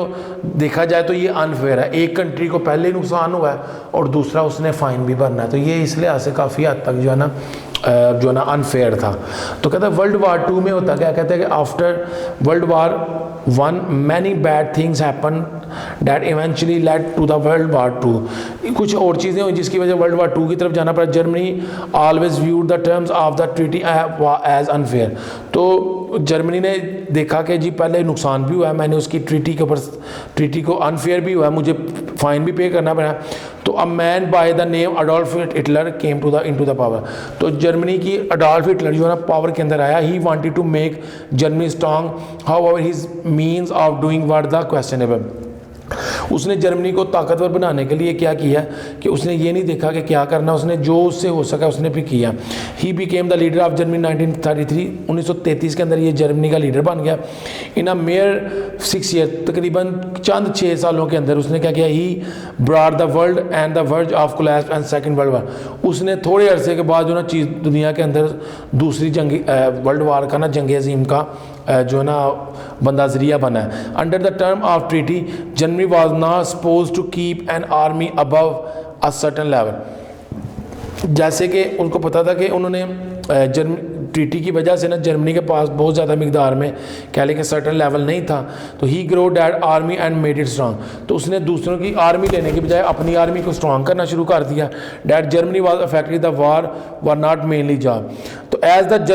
देखा जाए तो ये अनफेयर है। एक कंट्री को पहले ही नुकसान हुआ है और दूसरा उसने फ़ाइन भी भरना है, तो ये इस लिहाज से काफ़ी हद तक जो है ना अनफेयर था। तो कहते हैं वर्ल्ड वार 2 में होता क्या, कहते हैं कि after World war 1 many bad things happen that eventually led to the world war 2। कुछ और चीज़ें हुई जिसकी वजह वर्ल्ड वार 2 की तरफ जाना पड़ा। Germany always viewed the terms of the treaty as unfair. तो जर्मनी ने देखा कि जी पहले नुकसान भी हुआ है, मैंने उसकी ट्रीटी को अनफेयर भी हुआ है, मुझे फ़ाइन भी पे करना पड़ा। तो a man by the name Adolf Hitler came into the power. तो जर्मनी की अडोल्फ हिटलर जो है ना पावर के अंदर आया। He wanted to make Germany strong, however his means of doing were the questionable. उसने जर्मनी को ताकतवर बनाने के लिए क्या किया कि उसने ये नहीं देखा कि क्या करना, उसने जो उससे हो सका उसने भी किया। He became the leader of Germany 1933, 1933 के अंदर ये जर्मनी का लीडर बन गया। इन अ मेयर 6 ईयर, तकरीबन चंद 6 सालों के अंदर उसने क्या किया, he brought the world and the verge of collapse and second world war. उसने थोड़े अरसे के बाद जो ना चीज़ दुनिया के अंदर दूसरी जंग वर्ल्ड वार का ना जंग अजीम का जो है ना बंदा जरिया बना है। Under the term of treaty Germany was not suppose to keep an army above a certain level. जैसे कि उनको पता था कि उन्होंने ट्रीटी की वजह से ना जर्मनी के पास बहुत ज़्यादा मिकदार में कह लें कि सर्टन लेवल नहीं था, तो he grow that army and made it strong. तो उसने दूसरों की आर्मी लेने की बजाय अपनी आर्मी को स्ट्रांग करना शुरू कर दिया। That Germany was affected the war were not mainly job. तो as the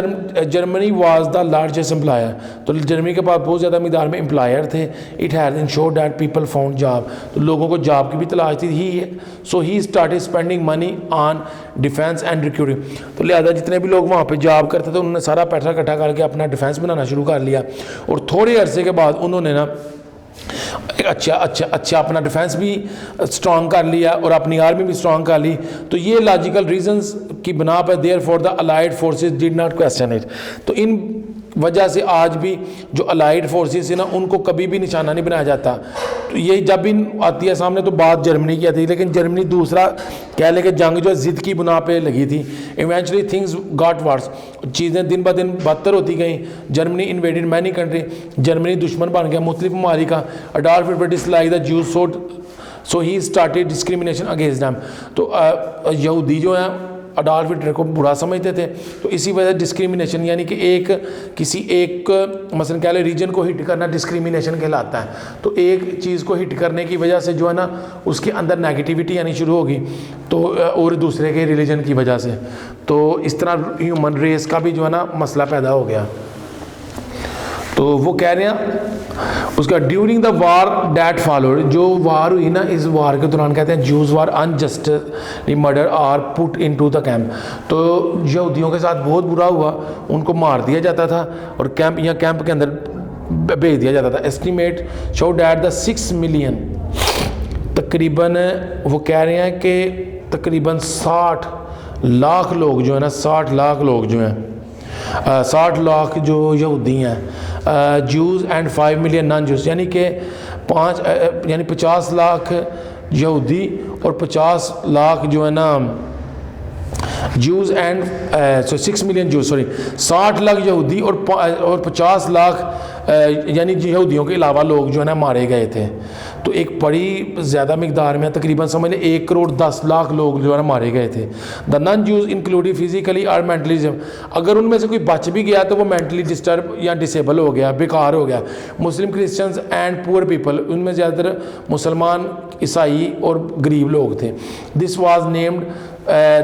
Germany was the largest employer, तो जर्मनी के पास बहुत ज़्यादा मिकदार में एम्प्लॉयर थे। It has insured that people found job, तो लोगों को जॉब की भी तलाश थी। He so he started spending money on defence and recruiting. तो लिहाजा जितने भी लोग वहाँ पे जॉब करते थे उन्होंने सारा पैसा इकट्ठा करके अपना डिफेंस बनाना शुरू कर लिया, और थोड़े अरसे के बाद उन्होंने ना अच्छा अपना डिफेंस भी स्ट्रॉन्ग कर लिया और अपनी आर्मी भी स्ट्रॉन्ग कर ली। तो ये लॉजिकल रीजंस की बना पर therefore the allied forces did not question it. तो इन वजह से आज भी जो अलाइड फोर्सेस है ना उनको कभी भी निशाना नहीं बनाया जाता। तो ये जब भी आती है सामने तो बात जर्मनी की आती है, लेकिन जर्मनी दूसरा कह ले कि जंग जो ज़िद की बुना पे लगी थी। इवेंचुअली थिंग्स गॉट वर्स, चीज़ें दिन ब दिन बदतर होती गई। Germany invaded many country, Germany दुश्मन बन गया मुख्तलिफ ममालिक का। Adolf Hitler dislike the Jews so he started discrimination against them. तो यहूदी जो हैं अडॉल्फ हिटलर को बुरा समझते थे, तो इसी वजह से डिस्क्रिमिनेशन यानी कि किसी एक मसलन कह लें रीजन को हिट करना डिस्क्रिमिनेशन कहलाता है। तो एक चीज़ को हिट करने की वजह से जो है ना उसके अंदर नेगेटिविटी आनी शुरू होगी, तो और दूसरे के रिलीजन की वजह से, तो इस तरह ह्यूमन रेस का भी जो है ना मसला पैदा हो गया। तो वो कह रहे हैं उसका during the war that followed, जो वार हुई ना इस वार के दौरान कहते हैं Jews were unjustly murdered or put into the camp. तो यहूदियों के साथ बहुत बुरा हुआ, उनको मार दिया जाता था और कैंप के अंदर भेज दिया जाता था। Estimate show that the 6 million, तकरीबन वो कह रहे हैं कि तकरीबन 60 लाख लोग जो है ना 60 लाख लोग जो हैं 60 लाख जो यहूदी हैं juice and 5 million non juice, यानी कि 50 लाख यहूदी और 50 लाख जो है ना juice and 6 million juice 60 lakh यहूदी और 50 लाख यानी यहूदियों के अलावा लोग जो है ना मारे गए थे। तो एक बड़ी ज़्यादा मिकदार में तकरीबन समझ लें 1 करोड़ 10 लाख लोग जो है ना मारे गए थे। The non juice including physically और मेंटली, अगर उनमें से कोई बच भी गया तो वो मेंटली डिस्टर्ब या डिसेबल हो गया, बेकार हो गया। Muslim Christians and poor people, उनमें ज़्यादातर मुसलमान, ईसाई और गरीब लोग थे। This was named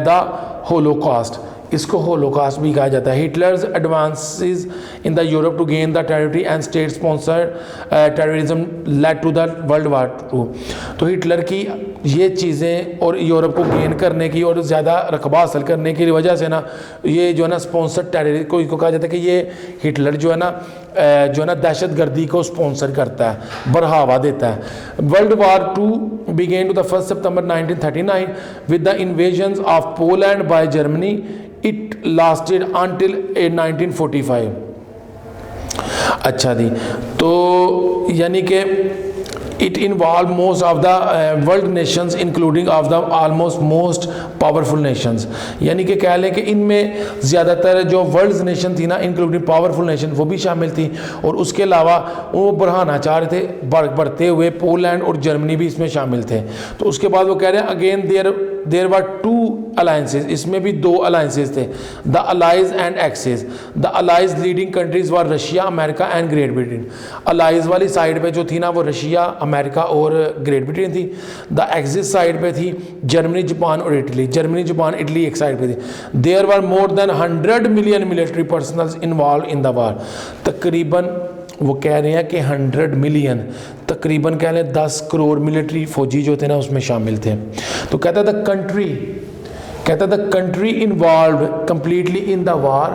the Holocaust, इसको होलोकास्ट भी कहा जाता है। Hitler's advances in the Europe to gain the territory and state sponsored terrorism led to the world war 2। तो हिटलर की ये चीज़ें और यूरोप को गेन करने की और ज़्यादा रकबा हासिल करने की वजह से ना ये जो है ना स्पॉन्सर्ड टेररिज्म को इसको कहा जाता है कि ये हिटलर जो है ना दहशत गर्दी को स्पॉन्सर करता है, बढ़ावा देता है। World war 2 began to the 1st September 1939 with the invasions of Poland by Germany. It lasted until 1945। अच्छा जी, तो यानी कि it involved most of the world nations including of the almost most powerful nations, यानी कि कह लें कि इनमें ज़्यादातर जो वर्ल्ड नेशन थी ना इंक्लूडिंग पावरफुल नेशन वो भी शामिल थी, और उसके अलावा वो बढ़ाना चाह रहे थे, बढ़ते हुए पोलैंड और जर्मनी भी इसमें शामिल थे। तो उसके बाद वो कह रहे हैं अगेन देयर वर 2 अलायंसेज, इसमें भी 2 अलायंसेज थे, the allies and axis. The allies leading countries were Russia, America and Great Britain. Allies वाली साइड पे जो थी ना वो रशिया, अमेरिका और ग्रेट ब्रिटेन थी। द एक्सिस साइड पे थी जर्मनी, जापान और इटली। जर्मनी, जापान, इटली एक साइड पे थी। There were more than 100 million military personals involve in the war. तकरीबन वो कह रहे हैं कि 100 मिलियन, तकरीबन कह लें 10 करोड़ मिलिट्री फौजी जो थे ना उसमें शामिल थे। तो कहता the country involve completely in the war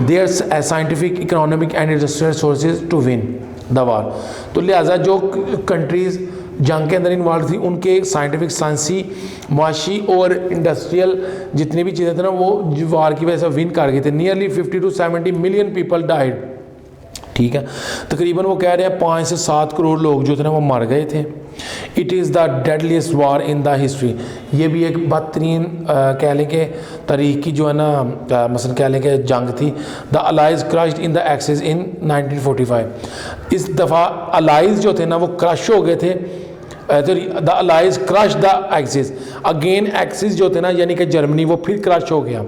there scientific, economic and industrial sources to win. The war. तो लिहाजा जो कंट्रीज़ जंग के अंदर इन्वॉल्व थी उनके साइंटिफिक, साइंसी, मुआशी और इंडस्ट्रियल जितनी भी चीज़ें थे ना वो वार की वजह से विन कर गए थे। Nearly 50 to 70 million people died, ठीक है, तकरीबन वो कह रहे हैं 5 से 7 करोड़ लोग जो थे ना वो मर गए थे। It is the deadliest war in the history, ये भी एक बदतरीन कह लें कि तारीख की जो है ना मसलन कह लें कि जंग थी। The allies crushed in the axis in 1945, इस दफ़ा अलाइज जो थे ना वो क्रश हो गए थे। The allies crush the axis, again axis जो थे ना यानी कि जर्मनी वो फिर क्रश हो गया।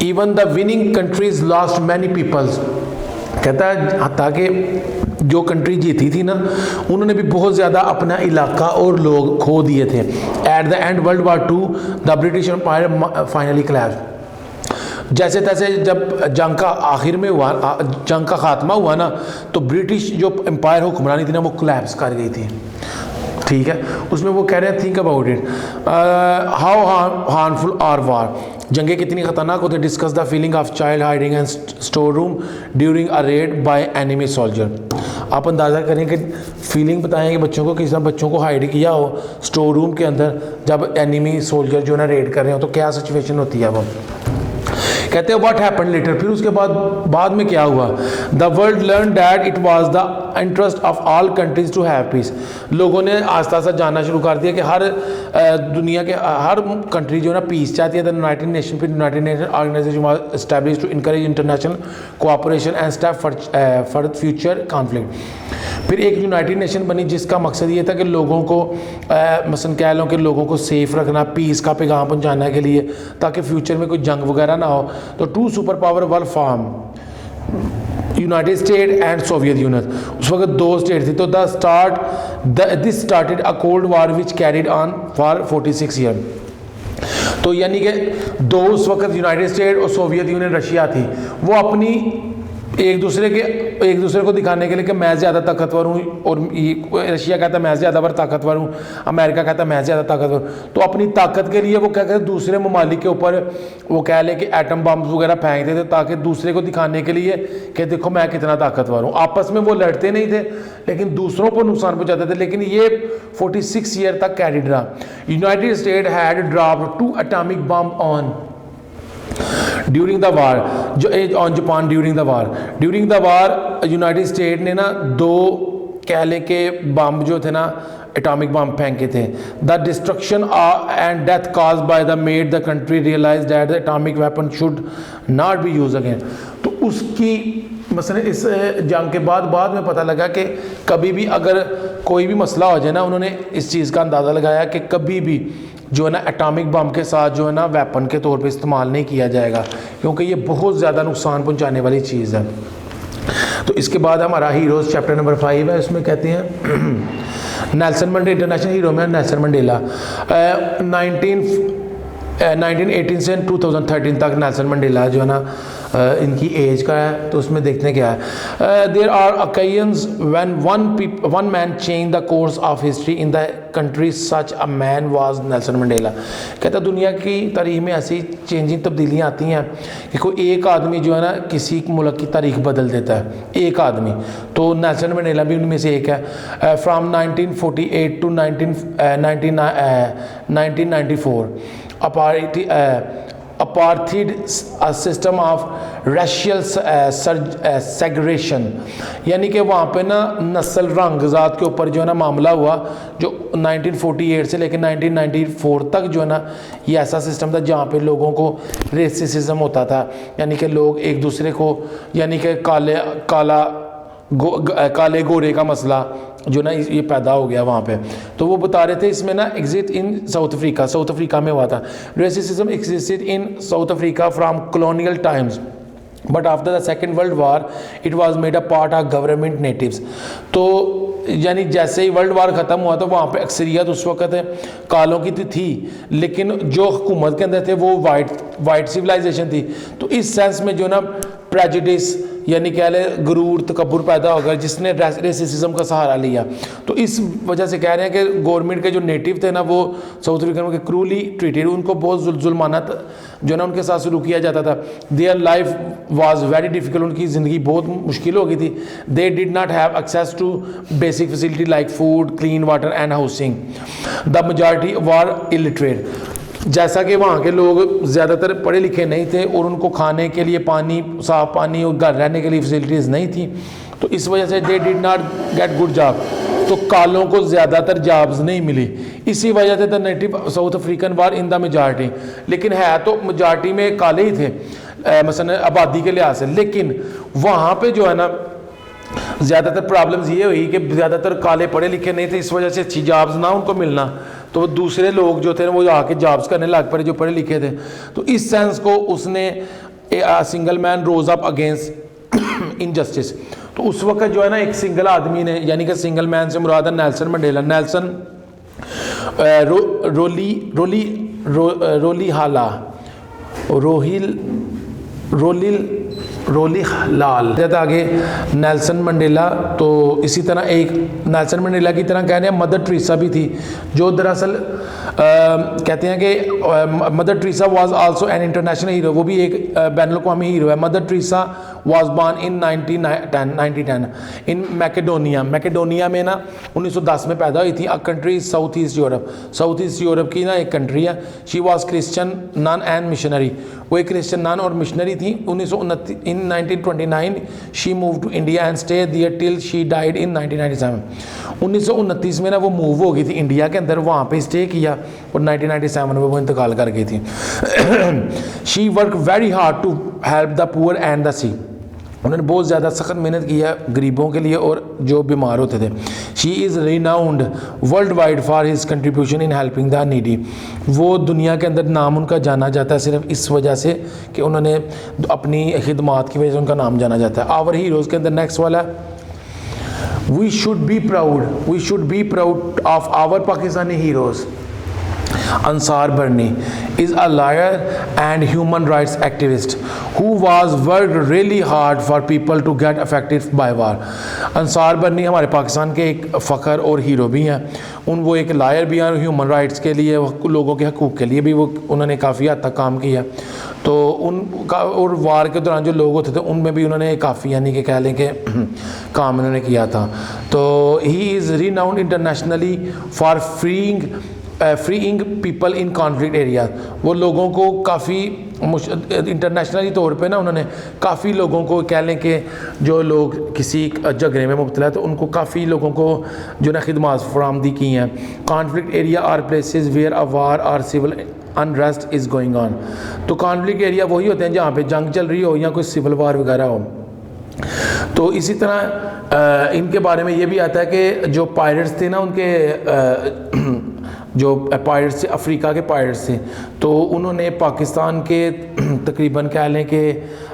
Even the winning countries lost many peoples, कहता है हत्ता कि जो कंट्री जीती थी ना उन्होंने भी बहुत ज़्यादा अपना इलाका और लोग खो दिए थे। At the end world war 2 the British empire finally collapsed, जैसे तैसे जब जंग का आखिर में हुआ, जंग का खात्मा हुआ ना तो ब्रिटिश जो एम्पायर हुक्मरानी थी ना वो कोलैप्स कर गई थी, ठीक है। उसमें वो कह रहे हैं think about it how harmful are war, जंगें कितनी ख़तरनाक होती है। Discuss the feeling of child hiding and store room during a raid by enemy soldier, आप अंदाज़ा करें कि फीलिंग बताएं कि बच्चों को किस तरह बच्चों को हाइड किया हो स्टोर रूम के अंदर जब एनिमी सोल्जर जो है ना रेड कर रहे हो, तो क्या सिचुएशन होती है वो। कहते हैं व्हाट हैपेंड लेटर, फिर उसके बाद में क्या हुआ। The world learn that it was the interest of all countries to have peace, लोगों ने आस्ता आस्ता जानना शुरू कर दिया कि हर दुनिया के हर कंट्री जो है ना पीस चाहती है। The united nation organization was established to encourage international cooperation and step for future conflict. फिर एक यूनाइटेड नेशन बनी जिसका मकसद ये था कि लोगों को मसलन कह लो कि लोगों को सेफ रखना, पीस का पैगाम पहुंचाने के लिए, ताकि फ्यूचर में कोई जंग वगैरह ना हो। तो 2 super power were form, United state and Soviet union, उस वक्त 2 स्टेट थी। तो this started a cold war which carried on for 46 year. तो यानी कि 2 उस वक्त यूनाइटेड स्टेट और सोवियत यूनियन रशिया थी, वो अपनी एक दूसरे को दिखाने के लिए कि मैं ज़्यादा ताकतवर हूँ, और रशिया कहता है मैं ज़्यादा ताकतवर हूँ, अमेरिका कहता है मैं ज़्यादा ताकतवर, तो अपनी ताकत के लिए वो क्या कहते हैं दूसरे ममालिक के ऊपर वो कह लें कि एटम बम्ब वगैरह फेंकते थे ताकि दूसरे को दिखाने के लिए कि देखो मैं कितना ताकतवर हूँ। आपस में वो लड़ते नहीं थे लेकिन दूसरों को नुकसान पहुँचाते थे। लेकिन ये 46 ईयर तक कैरिड रहा। United state had dropped 2 atomic bomb on during the war, जो on Japan during the war United state ने ना 2 कह लें कि बम जो थे ना एटॉमिक बम फेंके थे। The destruction and death cause by the made the country realize that the atomic weapon should not be use again. तो उसकी मसलन इस जंग के बाद में पता लगा कि कभी भी अगर कोई भी मसला हो जाए ना, उन्होंने इस चीज़ का अंदाज़ा लगाया कि कभी भी जो है ना एटॉमिक बम के साथ जो है ना वेपन के तौर पे इस्तेमाल नहीं किया जाएगा, क्योंकि ये बहुत ज़्यादा नुकसान पहुंचाने वाली चीज़ है। तो इसके बाद हमारा हीरोज़ चैप्टर नंबर 5 है, इसमें कहते हैं नेल्सन मंडेला, इंटरनेशनल हीरो में नेल्सन मंडेला। 1918 से 2013 तक नेल्सन मंडेला जो है ना इनकी एज का है। तो उसमें देखते हैं क्या है। There are occasions when one man change the course of history in the country, such a man was Nelson Mandela. कहता दुनिया की तारीख में ऐसी चेंजिंग तब्दीलियाँ आती हैं कि कोई एक आदमी जो है ना किसी मुल्क की तारीख बदल देता है, एक आदमी। तो नेल्सन मंडेला भी उनमें से एक है। From 1948 to 1994 apartheid system of racial segregation, यानी कि वहाँ पे ना नस्ल रंग ज़ात के ऊपर जो है ना मामला हुआ, जो 1948 से लेकर 1994 तक जो है ना ये ऐसा सिस्टम था जहाँ पे लोगों को रेसिज्म होता था, यानी कि लोग एक दूसरे को, यानी कि काले गोरे का मसला जो ना ये पैदा हो गया वहाँ पे। तो वो बता रहे थे इसमें ना एग्जिस्ट इन साउथ अफ्रीका में हुआ था। Racism existed in south Africa from colonial times, but after the second world war it was made a part of government natives. तो यानी जैसे ही वर्ल्ड वार ख़त्म हुआ तो वहाँ पे अक्सरियत उस वक़्त कालों की थी, लेकिन जो हुकूमत के अंदर थे वो वाइट सिविलाइजेशन थी। तो इस सेंस में जो ना प्रेजुडिस यानी कह ले गुरूर तकब्बुर पैदा होगा जिसने रेसिज्म का सहारा लिया। तो इस वजह से कह रहे हैं कि गवर्नमेंट के जो नेटिव थे ना वो साउथ अफ्रीका के क्रूली ट्रीटेड, उनको बहुत जुल्माना जो ना उनके साथ शुरू किया जाता था। Their life was very difficult, उनकी ज़िंदगी बहुत मुश्किल हो गई थी। They did not have access to basic facility like food, clean water and housing. The majority were illiterate, जैसा कि वहाँ के लोग ज़्यादातर पढ़े लिखे नहीं थे और उनको खाने के लिए पानी, साफ़ पानी और घर रहने के लिए फैसिलिटीज़ नहीं थी, तो इस वजह से दे did not get good job, तो कालों को ज़्यादातर जॉब्स नहीं मिली। इसी वजह से the native south African war in the majority, लेकिन है तो मेजॉरिटी में काले ही थे मसलन आबादी के लिहाज से, लेकिन वहाँ पे जो है ना ज़्यादातर प्रॉब्लम्स ये हुई कि ज़्यादातर काले पढ़े लिखे नहीं थे, इस वजह से अच्छी जॉब्स ना उनको मिलना, तो दूसरे लोग जो थे वो आके जॉब्स करने लग पड़े जो पढ़े लिखे थे। तो इस सेंस को उसने सिंगल मैन रोज अप अगेंस्ट इनजस्टिस, तो उस वक्त जो है ना एक सिंगल आदमी ने, यानी कि सिंगल मैन से मुराद है नेल्सन मंडेला, नेल्सन रोली लाल ज़्यादा आगे नेल्सन मंडेला। तो इसी तरह एक नेल्सन मंडेला की तरह कह रहे हैं मदर टेरेसा भी थी, जो दरअसल कहते हैं कि Mother Teresa was also an international hero, वो भी एक बैनुल अक़वामी हीरो है। Mother Teresa was born in 1910 in Macedonia में ना 1910 में पैदा हुई थी। A country south east Europe, south east Europe की ना एक कंट्री है। She was Christian nun and missionary, वो एक क्रिश्चियन नन और मिशनरी थी। 1929 she move to India and stay there till she died in 1997। 1929 में ना वो मूव हो गई थी इंडिया के अंदर, वहाँ पे स्टे किया और 1997 में वो इंतकाल कर गई थी। She work very hard to help the poor and the sick, उन्होंने बहुत ज़्यादा सख्त मेहनत की है गरीबों के लिए और जो बीमार होते थे। She is renowned world wide for his contribution in helping the needy, वो दुनिया के अंदर नाम उनका जाना जाता है सिर्फ इस वजह से कि उन्होंने अपनी खिदमात की वजह से उनका नाम जाना जाता है। आवर हीरोज़ के अंदर नेक्स्ट वाला we should be proud of our Pakistani heroes. Ansar Barni is a lawyer and human rights activist who was worked really hard for people to get affected by war. Ansar Burney हमारे पाकिस्तान के एक फ़ख्र और hero भी हैं। वो एक लायर भी हैं और ह्यूमन राइट्स के लिए, लोगों के हकूक़ के लिए भी वो उन्होंने काफ़ी हद तक काम किया। तो उनका और वार के दौरान जो लोग होते थे उनमें भी उन्होंने काफ़ी यानी कि कह लें कि काम उन्होंने किया था। तो he is renowned internationally for freeing people in conflict area, वो लोगों को काफ़ी इंटरनेशनली तौर पे ना उन्होंने काफ़ी लोगों को कह लें कि जो लोग किसी झगड़े में मुब्तला है तो उनको काफ़ी लोगों को जो ना खिदमात फरामदी की हैं। Conflict area are places where a war are civil unrest is going on, तो कॉन्फ्लिक्ट एरिया वही होते हैं जहाँ पे जंग चल रही हो या कोई सिविल वार वगैरह हो। तो इसी तरह इनके बारे में ये भी आता है कि जो पायरेट्स थे ना, उनके जो पायरेट्स थे अफ्रीका के पायरेट्स थे, तो उन्होंने पाकिस्तान के तकरीबन कह लें कि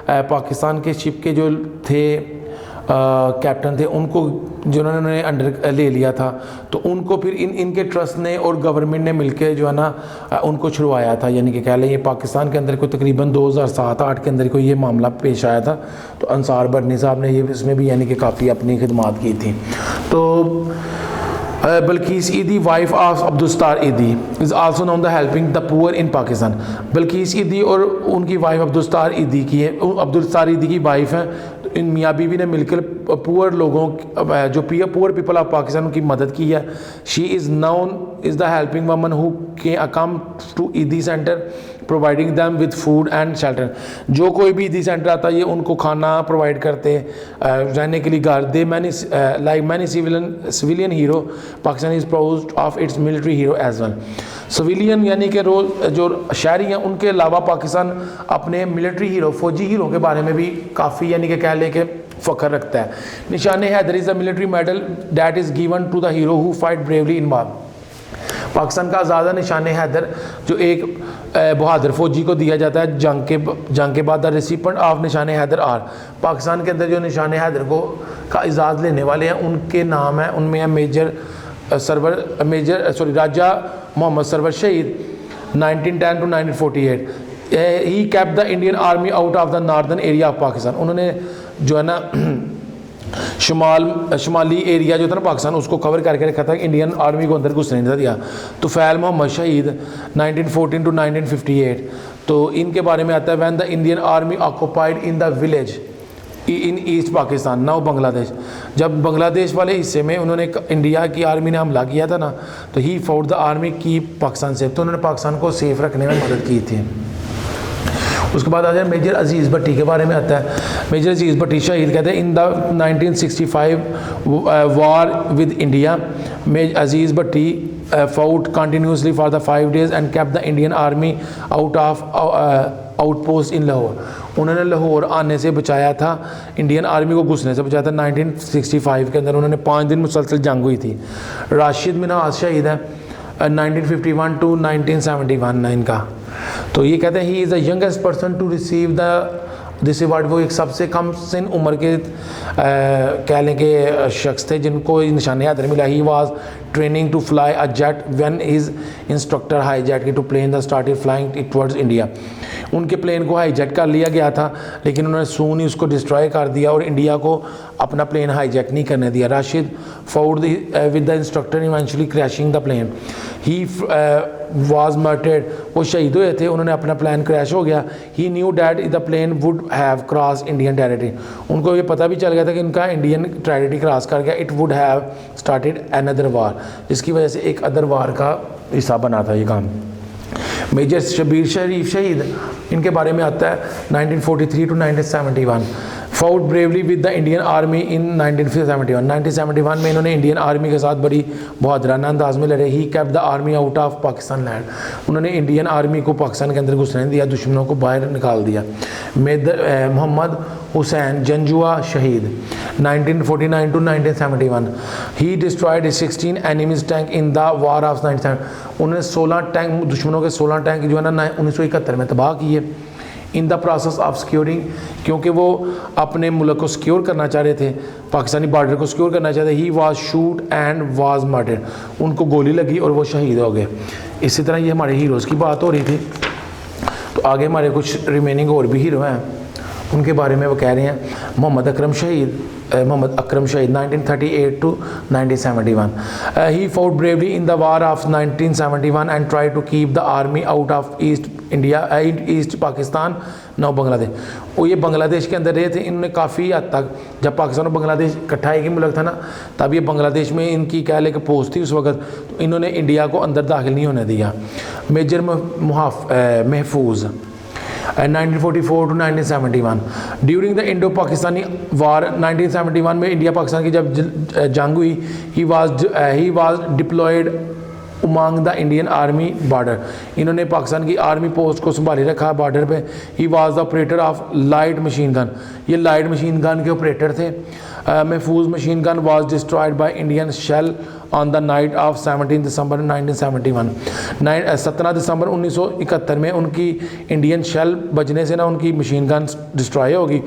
पाकिस्तान के शिप के जो थे कैप्टन थे उनको जिन्होंने अंडर ले लिया था, तो उनको फिर इनके ट्रस्ट ने और गवर्नमेंट ने मिलकर जो है ना उनको छुड़वाया था। यानी कि कह लें ये पाकिस्तान के अंदर कोई तकरीबन 2007-8 के अंदर कोई ये मामला पेश आया था, तो अंसार बर्नी साहब ने ये इसमें भी यानी कि काफ़ी अपनी खिदमात की थी। तो बल्कीस ईदी wife of Abdul Sattar Edhi is also known the helping the poor in Pakistan. Bilquis Edhi और उनकी वाइफ अब्दुस्तार ईदी की है, अब्दुस्तार ईदी की वाइफ हैं। तो इन मियाँ बीवी ने मिलकर पुअर लोगों जो पुअर पीपल ऑफ पाकिस्तान की मदद की है। She is known is the helping वमन हु के कम टू ईदी centre providing them with food and shelter, जो कोई भी ईदी सेंटर आता है ये उनको खाना प्रोवाइड करते रहने के लिए घर। They many like many civilian hero Pakistan is proud of its military hero as well. Civilian यानी कि रोज़ जो शहरी हैं उनके अलावा पाकिस्तान अपने मिलिट्री हीरो फौजी हीरो के बारे में भी काफ़ी यानी कि कह लें कि फ़ख्र रखता है। Nishan Haider is a military medal that is given to the hero who fight bravely in war. Pakistan का आज़ादा निशान हैदर जो एक बहादुर फौजी को दिया जाता है जंग के बाद। द रिसिपेंट ऑफ निशान हैदर आर, पाकिस्तान के अंदर जो निशान हैदर को का इजाज़ लेने वाले हैं उनके नाम हैं, उनमें है राजा मोहम्मद सरवर शहीद 1910 to 1948, he kept the Indian army out of the northern area of Pakistan, उन्होंने जो है ना शुमाली एरिया जो था ना पाकिस्तान उसको कवर करके रखा था, इंडियन आर्मी को अंदर घुसने नहीं दिया। तो फैल मोहम्मद शहीद 1914 टू 1958, तो इनके बारे में आता है when the Indian army occupied in the village in east Pakistan now Bangladesh, जब बांग्लादेश वाले हिस्से में उन्होंने इंडिया की आर्मी ने हमला किया था ना, तो ही फाउट द आर्मी की पाकिस्तान सेफ, तो उन्होंने पाकिस्तान को सेफ रखने में मदद की थी। उसके बाद आ जाए मेजर अजीज़ भट्टी के बारे में आता है। मेजर अजीज़ भट्टी शहीद कहते हैं in the 1965 war with India, Aziz Bhatti fought continuously for the 5 days and kept the Indian army out of outpost in Lahore, उन्होंने लाहौर आने से बचाया था, इंडियन आर्मी को घुसने से बचाया था। 1965 के अंदर उन्होंने 5 दिन मुसलसल जंग हुई थी। राशिद मिन्हाज शहीद है 1951 टू 1971 इनका, तो ये कहते हैं he is the youngest person to receive the this award, वो एक सबसे कम सिन उम्र के कह लें कि शख्स थे जिनको निशान हैदर मिला। He was training to fly a jet when his instructor हाई जेट की to plane the started flying it towards India, उनके प्लेन को हाई जेट कर लिया गया था लेकिन उन्होंने सून ही उसको डिस्ट्रॉय कर दिया और इंडिया को अपना प्लेन हाई जेट नहीं करने दिया। Rashid fought with the instructor eventually crashing the plane, he was martyred, वो शहीद हुए थे, उन्होंने अपना प्लान क्रैश हो गया। He knew that the plane would have cross Indian territory, उनको ये पता भी चल गया था कि इनका इंडियन टेरिटरी क्रॉस कर गया। It would have started another war, जिसकी वजह से एक अदर वार का हिस्सा बना था ये काम। मेजर शबीर शरीफ शहीद, इनके बारे में आता है 1943 to 1971, fought bravely with the Indian army in 1971 में इन्होंने इंडियन आर्मी के साथ बड़ी बहादुराना अंदाज में लड़े। He kept the army out of Pakistan land, उन्होंने इंडियन आर्मी को पाकिस्तान के अंदर घुसने दिया, दुश्मनों को बाहर निकाल दिया। मोहम्मद हुसैन जंजुआ शहीद 1949 to 1971, he destroyed 16 enemies tank in the war of 97, उन्होंने 16 टैंक दुश्मनों के 16 टैंक जो है ना 1971 में तबाह किए। In the process of securing, क्योंकि वो अपने मुल्क को सिक्योर करना चाह रहे थे, पाकिस्तानी बॉर्डर को सिक्योर करना चाहते। He was shoot and was murdered, उनको गोली लगी और वो शहीद हो गए। इसी तरह ये हमारे हीरोज़ की बात हो रही थी। तो आगे हमारे कुछ रिमेनिंग और भी हीरो हैं, उनके बारे में वो कह रहे हैं। मोहम्मद अकरम शहीद 1938 to 1971, he fought bravely in the war of 1971 and try to keep the army out of east India east Pakistan now Bangladesh, वो ये बांग्लादेश के अंदर रहे थे। इन्होंने काफ़ी हद तक, जब पाकिस्तान और बांग्लादेश इकट्ठा एक ही मुल्क था ना, तब ये बांग्लादेश में इनकी कह ले कि पोस्ट थी उस वक्त, तो इन्होंने इंडिया को अंदर दाखिल नहीं होने दिया। Major Mahfuz 1944 to 1971, during the Indo Pakistani war 1971 में इंडिया पाकिस्तान की जब जंग हुई, he was deployed among the Indian army border, इन्होंने पाकिस्तान की आर्मी पोस्ट को संभाले रखा बॉर्डर पे। He was the operator of light machine gun, ये लाइट मशीन गन के ऑपरेटर थे। Mahfuz machine gun was destroyed by Indian shell on the night of 17 दिसंबर 1971, 17 दिसंबर 1971 में उनकी इंडियन शेल बजने से ना उनकी मशीन गन डिस्ट्रॉय होगी।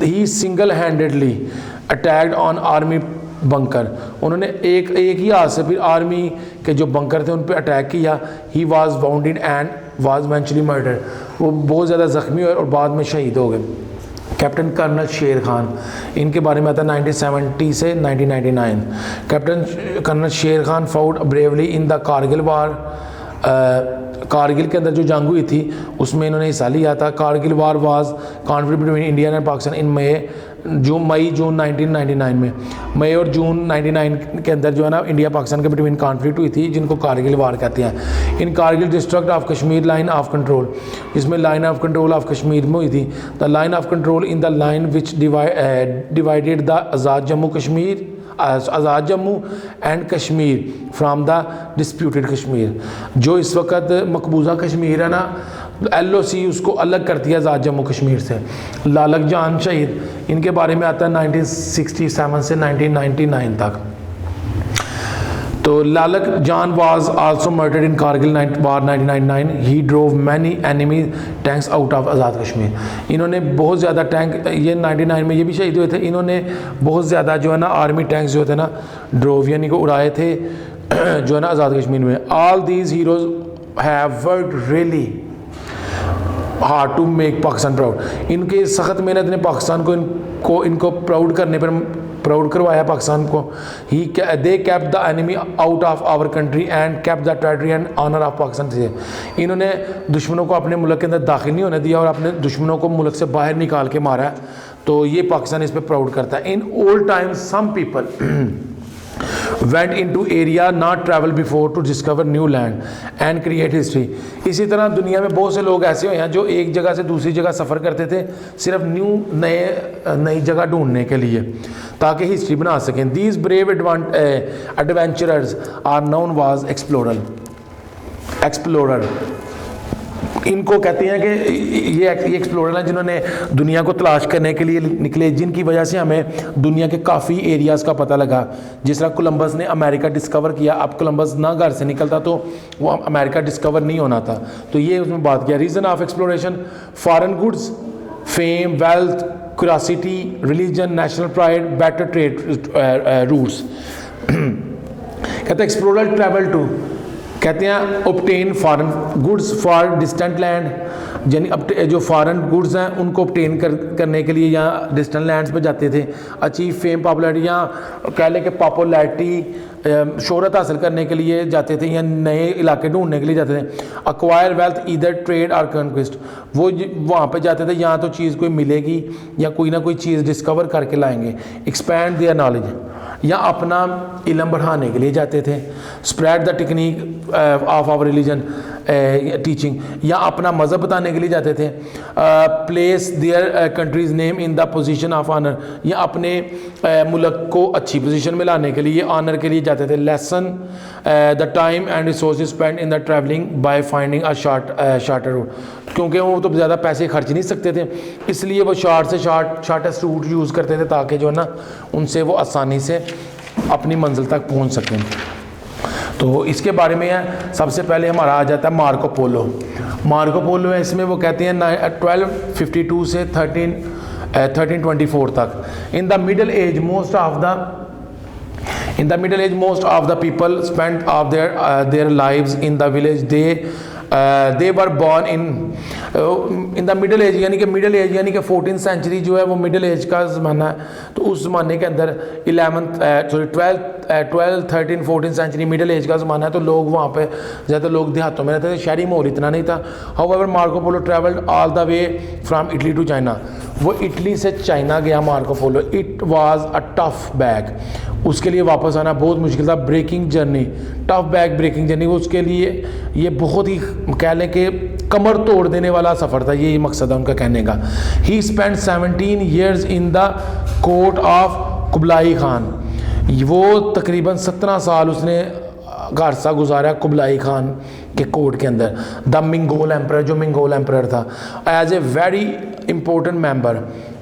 He single handedly attacked on army bunker, उन्होंने एक ही हाथ से फिर आर्मी के जो बंकर थे उन पर अटैक किया। He was bounded and was eventually murdered, वो बहुत ज़्यादा ज़ख्मी हुए और बाद में शहीद हो गए। कैप्टन कर्नल शेर खान, इनके बारे में आता है 1970 से 1999। Captain colonel Sher Khan fought bravely in the Kargil war, Kargil के अंदर जो जंग हुई थी उसमें इन्होंने हिस्सा लिया था। Kargil war was conflict between India and Pakistan in May June 1999 में, मई और जून 1999 के अंदर जो है ना इंडिया पाकिस्तान के बिटवीन कॉन्फ्लिक्ट हुई थी, जिनको कारगिल वार कहते हैं। In Kargil district of Kashmir line of control, जिसमें line of control of Kashmir में हुई थी। The line of control in the line which divided the Azad Jammu and Kashmir from the disputed Kashmir, जो इस वक्त मकबूजा कश्मीर है ना, LOC उसको अलग कर दिया आज़ाद जम्मू कश्मीर से। लालक जान शहीद, इनके बारे में आता है 1967 से 1999 तक। तो Lalak Jan was also murdered in Kargil war 1999, he drove many enemy tanks out of Azad Kashmir, इन्होंने बहुत ज़्यादा टैंक, ये 99 में ये भी शहीद हुए थे, इन्होंने बहुत ज़्यादा जो है ना आर्मी टैंक्स जो थे ना ड्रोव यानी को उड़ाए थे जो है ना आज़ाद कश्मीर में। All these heroes have worked really hard to make Pakistan proud. इनके सख्त मेहनत ने पाकिस्तान को इनको प्राउड करने पर प्राउड करवाया पाकिस्तान को। He they kept the enemy out of our country and kept the territory and honour of Pakistan से। इन्होंने दुश्मनों को अपने मुल्क के अंदर दाखिल नहीं होने दिया और अपने दुश्मनों को मुल्क से बाहर निकाल के मारा है। तो ये पाकिस्तान इस पर प्राउड करता है। In old times some people went into area not traveled before to discover new land and create history। इसी तरह दुनिया में बहुत से लोग ऐसे हुए हैं जो एक जगह से दूसरी जगह सफ़र करते थे सिर्फ नई जगह ढूंढने के लिए ताकि हिस्ट्री बना सकें। These brave adventurers are known as explorer। इनको कहते हैं कि ये एक्सप्लोरर हैं जिन्होंने दुनिया को तलाश करने के लिए निकले, जिनकी वजह से हमें दुनिया के काफ़ी एरियाज़ का पता लगा। जिस तरह कोलंबस ने अमेरिका डिस्कवर किया, अब कोलंबस ना घर से निकलता तो वो अमेरिका डिस्कवर नहीं होना था। तो ये उसमें बात किया। Reason of exploration foreign goods, fame, wealth, curiosity, religion, national pride, better trade routes. कहते हैं एक्सप्लोरर ट्रैवल टू, कहते हैं obtain foreign goods for distant land, यानी जो फॉरेन गुड्स हैं उनको ऑब्टेन करने के लिए यहाँ डिस्टेंट लैंड्स पे जाते थे। अचीव फेम, पॉपुलैरिटी, या कह लें कि पॉपुलैरिटी शोहरत हासिल करने के लिए जाते थे या नए इलाके ढूंढने के लिए जाते थे। अक्वायर वेल्थ ईदर ट्रेड और कॉन्क्विस्ट, वो वहाँ पे जाते थे यहाँ तो चीज़ कोई मिलेगी या कोई ना कोई चीज़ डिस्कवर करके लाएंगे। एक्सपैंड देयर नॉलेज, या अपना इल्म बढ़ाने के लिए जाते थे। Spread the technic of our religion teaching, या अपना मज़हब बताने के लिए जाते थे। Place there countries name in the position of honour, या अपने मुल्क को अच्छी पोजीशन में लाने के लिए ऑनर के लिए जाते थे। Lessen the time and resources spend in the travelling by finding a shorter route, क्योंकि वो तो ज़्यादा पैसे खर्च नहीं सकते थे इसलिए वो शॉर्टेस्ट रूट यूज़ करते थे ताकि जो है ना उनसे वो आसानी से अपनी मंजिल तक पहुंच सकें। तो इसके बारे में है, सबसे पहले हमारा आ जाता है मार्को पोलो। मार्को पोलो है, इसमें वो कहते हैं 1252 से 1324 तक। In the middle age most of the people spend of their lives in the village. They were born in the middle age, यानी कि मिडल एज यानी कि 14th सेंचुरी जो है वो मिडल एज का ज़माना है। तो उस ज़माने के अंदर 12th 13th 14th century middle age का ज़माना है। तो लोग वहाँ पे ज़्यादा लोग देहातों में रहते थे, शहरी माहौल इतना नहीं था। However Marco Polo travelled all the way from Italy to China, वो इटली से चाइना गया Marco Polo. It was a tough bag, उसके लिए वापस आना बहुत मुश्किल था। Breaking journey, tough bag breaking journey, उसके लिए ये बहुत ही कह लें कि कमर तोड़ देने वाला सफ़र था, यही मकसद है उनका कहने का। He spend 17 years in the court of Kublai Khan, वो तकरीबन 17 साल उसने गारसा गुजारा कुबलाई खान के कोर्ट के अंदर। द मंगोल एम्परर, जो मंगोल एम्परर था, as a very important member,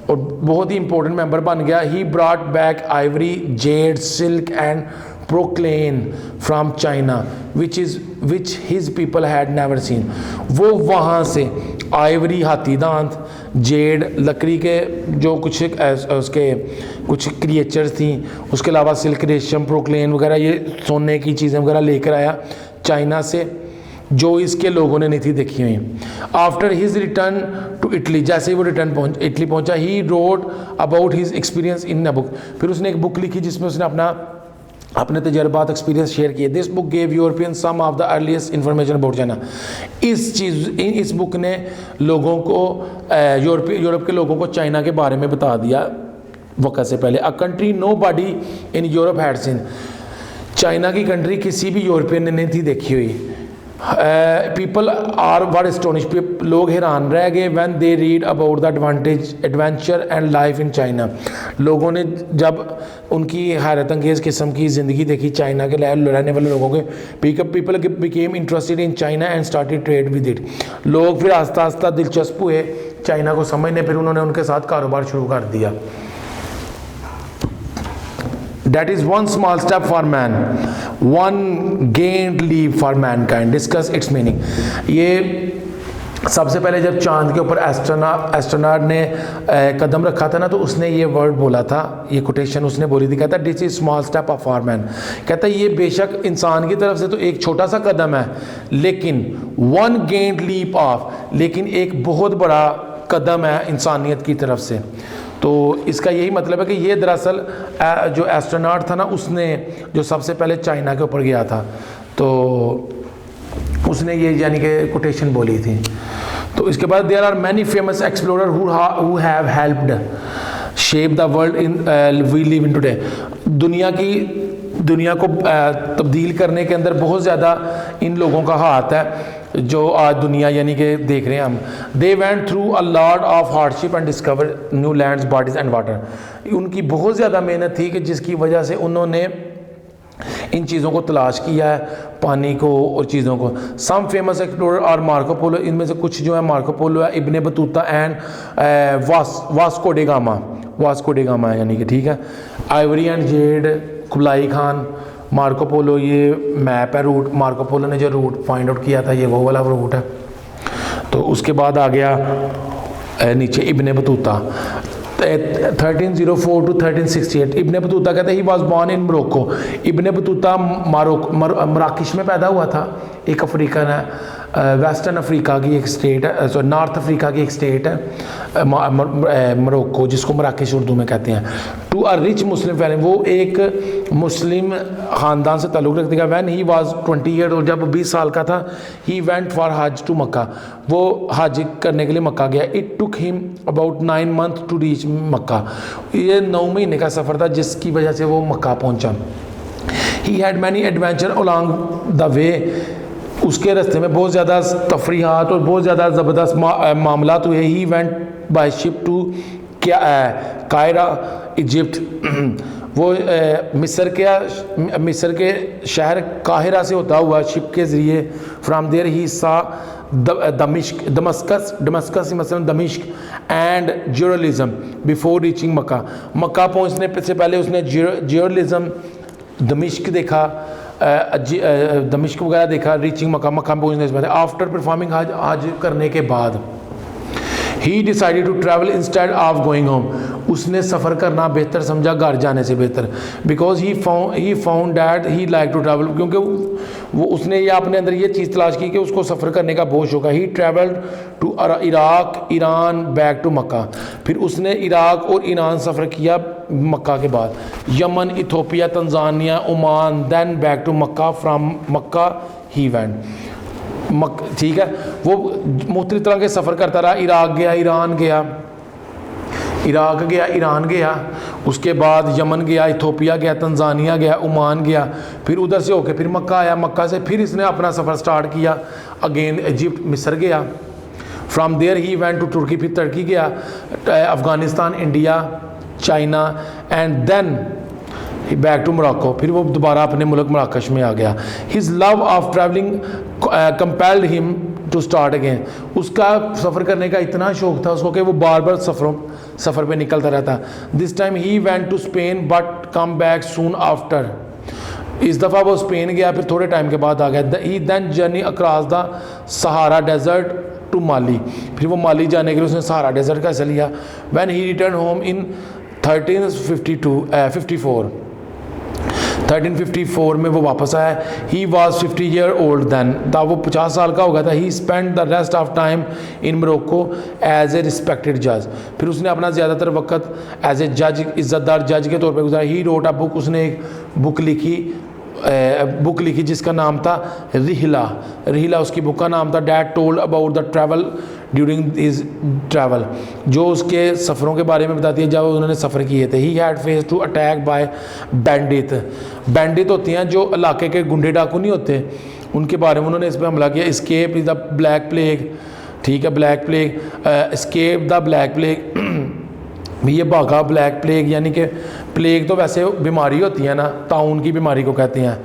और बहुत ही इंपॉर्टेंट मेंबर बन गया। He brought back ivory, jade, silk and porcelain from China which his people had never seen. वो वहाँ से आइवरी, हाथी दांत, जेड, लकड़ी के जो कुछ उसके कुछ क्रिएचर्स थी, उसके अलावा सिल्क, रेशम, प्रोक्लेन वगैरह, ये सोने की चीज़ें वगैरह लेकर आया चाइना से, जो इसके लोगों ने नहीं थी देखी हुई। After his return to Italy, जैसे ही वो इटली पहुंचा, he wrote about his experience in a book, फिर उसने एक बुक लिखी जिसमें उसने अपने तजर्बात एक्सपीरियंस शेयर किए। This book gave European some of the earliest information about China. इस बुक ने लोगों को यूरोप के लोगों को चाइना के बारे में बता दिया वक्त से पहले। A country nobody in Europe had seen, China की कंट्री किसी भी यूरोपियन ने नहीं थी देखी हुई। पीपल आर वर एस्टोनिश, लोग हैरान रह गए when they read about the adventure and life in China. लोगों ने जब उनकी हैरत अंगेज़ किस्म की ज़िंदगी देखी चाइना के रहने वाले लोगों के, people became interested in China and started trade with it. लोग फिर आस्ता आस्ता दिलचस्प हुए चाइना को समझने, फिर उन्होंने उनके साथ कारोबार शुरू कर दिया। That is one small step for man, one gained leap for mankind. Discuss its meaning. ये सबसे पहले जब चांद के ऊपर एस्ट्रोनॉट ने कदम रखा था ना, तो उसने ये वर्ड बोला था, ये कोटेशन उसने बोली थी, कहता this is small step of for man. कहता ये बेशक इंसान की तरफ से तो एक छोटा सा कदम है, लेकिन वन गेंड लीप ऑफ, लेकिन एक बहुत बड़ा कदम है इंसानियत की तरफ से। तो इसका यही मतलब है कि ये दरअसल जो एस्ट्रोनॉट था ना, उसने जो सबसे पहले चाइना के ऊपर गया था, तो उसने ये यानी कि कोटेशन बोली थी। तो इसके बाद there are many famous explorer who have helped shape the world in we live in today. दुनिया को तब्दील करने के अंदर बहुत ज़्यादा इन लोगों का हाथ है, जो आज दुनिया यानी कि देख रहे हैं हम। They went through a lot of hardship and discover new lands, bodies and water. उनकी बहुत ज़्यादा मेहनत थी कि जिसकी वजह से उन्होंने इन चीज़ों को तलाश किया है, पानी को और चीज़ों को। सम फेमस एक्सप्लोरर और मार्को पोलो, इनमें से कुछ जो है मार्को पोलो है, Ibn Battuta and Vasco da Gama है यानी कि, ठीक है। Ivory and jade, Kublai Khan, Marco Polo, ये मैप है रूट, मार्को पोलो ने जो रूट पॉइंट आउट किया था ये वो वाला रूट है। तो उसके बाद आ गया नीचे Ibn Battuta 1304 to 1368। Ibn Battuta कहते हैं he was born in Morocco. Ibn Battuta मराकिश में पैदा हुआ था, एक अफ्रीकन है, वेस्टर्न अफ्रीका की एक स्टेट है, सॉरी नॉर्थ अफ्रीका की एक स्टेट है मोरक्को, जिसको मराकिश उर्दू में कहते हैं। To a rich Muslim family, वो एक मुस्लिम ख़ानदान से ताल्लुक़ रखते हैं। When he was 20 year old, जब 20 साल का था, he went for hajj to Mecca, वो हज करने के लिए मक्का गया। It took him about 9 months to reach Mecca, ये 9 महीने का सफ़र था जिसकी वजह से वो मक्का पहुँचा। He had many adventure along the way, उसके रास्ते में बहुत ज़्यादा तफरीहात और बहुत ज़्यादा ज़बरदस्त मामला हुए। He went by ship to Cairo Egypt, वो मिस्र के शहर काहिरा से होता हुआ शिप के ज़रिए, फ्राम देयर ही सा दमस्कस मसलन दमिश्क एंड जर्नलिज्म बिफोर रीचिंग मक्का। मक्का पहुँचने से पहले उसने जर्नलिज्म दमिश्क देखा, दमिश्क वगैरह देखा, रीचिंग मक्का पहुँचने से पहले। आफ्टर परफॉर्मिंग हज करने के बाद he decided to travel instead of going home, उसने सफ़र करना बेहतर समझा घर जाने से बेहतर। Because he found that he like to travel, क्योंकि वो उसने ये अपने अंदर ये चीज़ तलाश की कि उसको सफ़र करने का बहुत शौक है। He travelled to Iraq, Iran, back to Mecca, फिर उसने इराक और ईरान सफ़र किया मक्का के बाद। Yemen, Ethiopia, Tanzania, Oman, then back to Mecca, from Mecca he went, ठीक है। वो मुख्तलिफ तरह के सफ़र करता रहा, इराक गया, ईरान गया, उसके बाद यमन गया, इथोपिया गया, तंजानिया गया, ओमान गया, फिर उधर से होके फिर मक्का आया। मक्का से फिर इसने अपना सफ़र स्टार्ट किया, अगेन इजिप्ट, मिस्र गया। From there he went to Turkey, फिर तुर्की गया, Afghanistan, India, China and then back to Morocco, फिर वो दोबारा अपने मुल्क मराकश में आ गया। His love of travelling compelled him to start again, उसका सफ़र करने का इतना शौक था उसको कि वो बार बार सफ़र पे निकलता रहता। This time he went to Spain but come back soon after, इस दफ़ा वो स्पेन गया, फिर थोड़े टाइम के बाद आ गया। He then journey across the Sahara desert to Mali, फिर वो माली जाने के लिए उसने सहारा डेजर्ट का हिस्सा लिया। When he return home in 1354 में वो वापस आया। He was 50 year old then, तब वो 50 साल का हो गया था। He spend the rest of time in Morocco as a respected जज, फिर उसने अपना ज़्यादातर वक्त एज ए जज, इज़्ज़तदार जज के तौर पे गुजारा। ही रोट अ बुक, उसने एक बुक लिखी जिसका नाम था रिहिला, उसकी बुक का नाम था। That told about the travel during his travel, जो उसके सफ़रों के बारे में बताती है जब उन्होंने सफ़र किए थे। He had face to attack by bandit होती हैं जो इलाके के गुंडे डाकू नहीं होते, उनके बारे में उन्होंने इस पर हमला किया। Escape is the black plague, ठीक है, black plague, escape the black plague, ये भागा ब्लैक प्लेग, यानी कि प्लेग तो वैसे बीमारी होती है ना, ताउन की बीमारी को कहते हैं।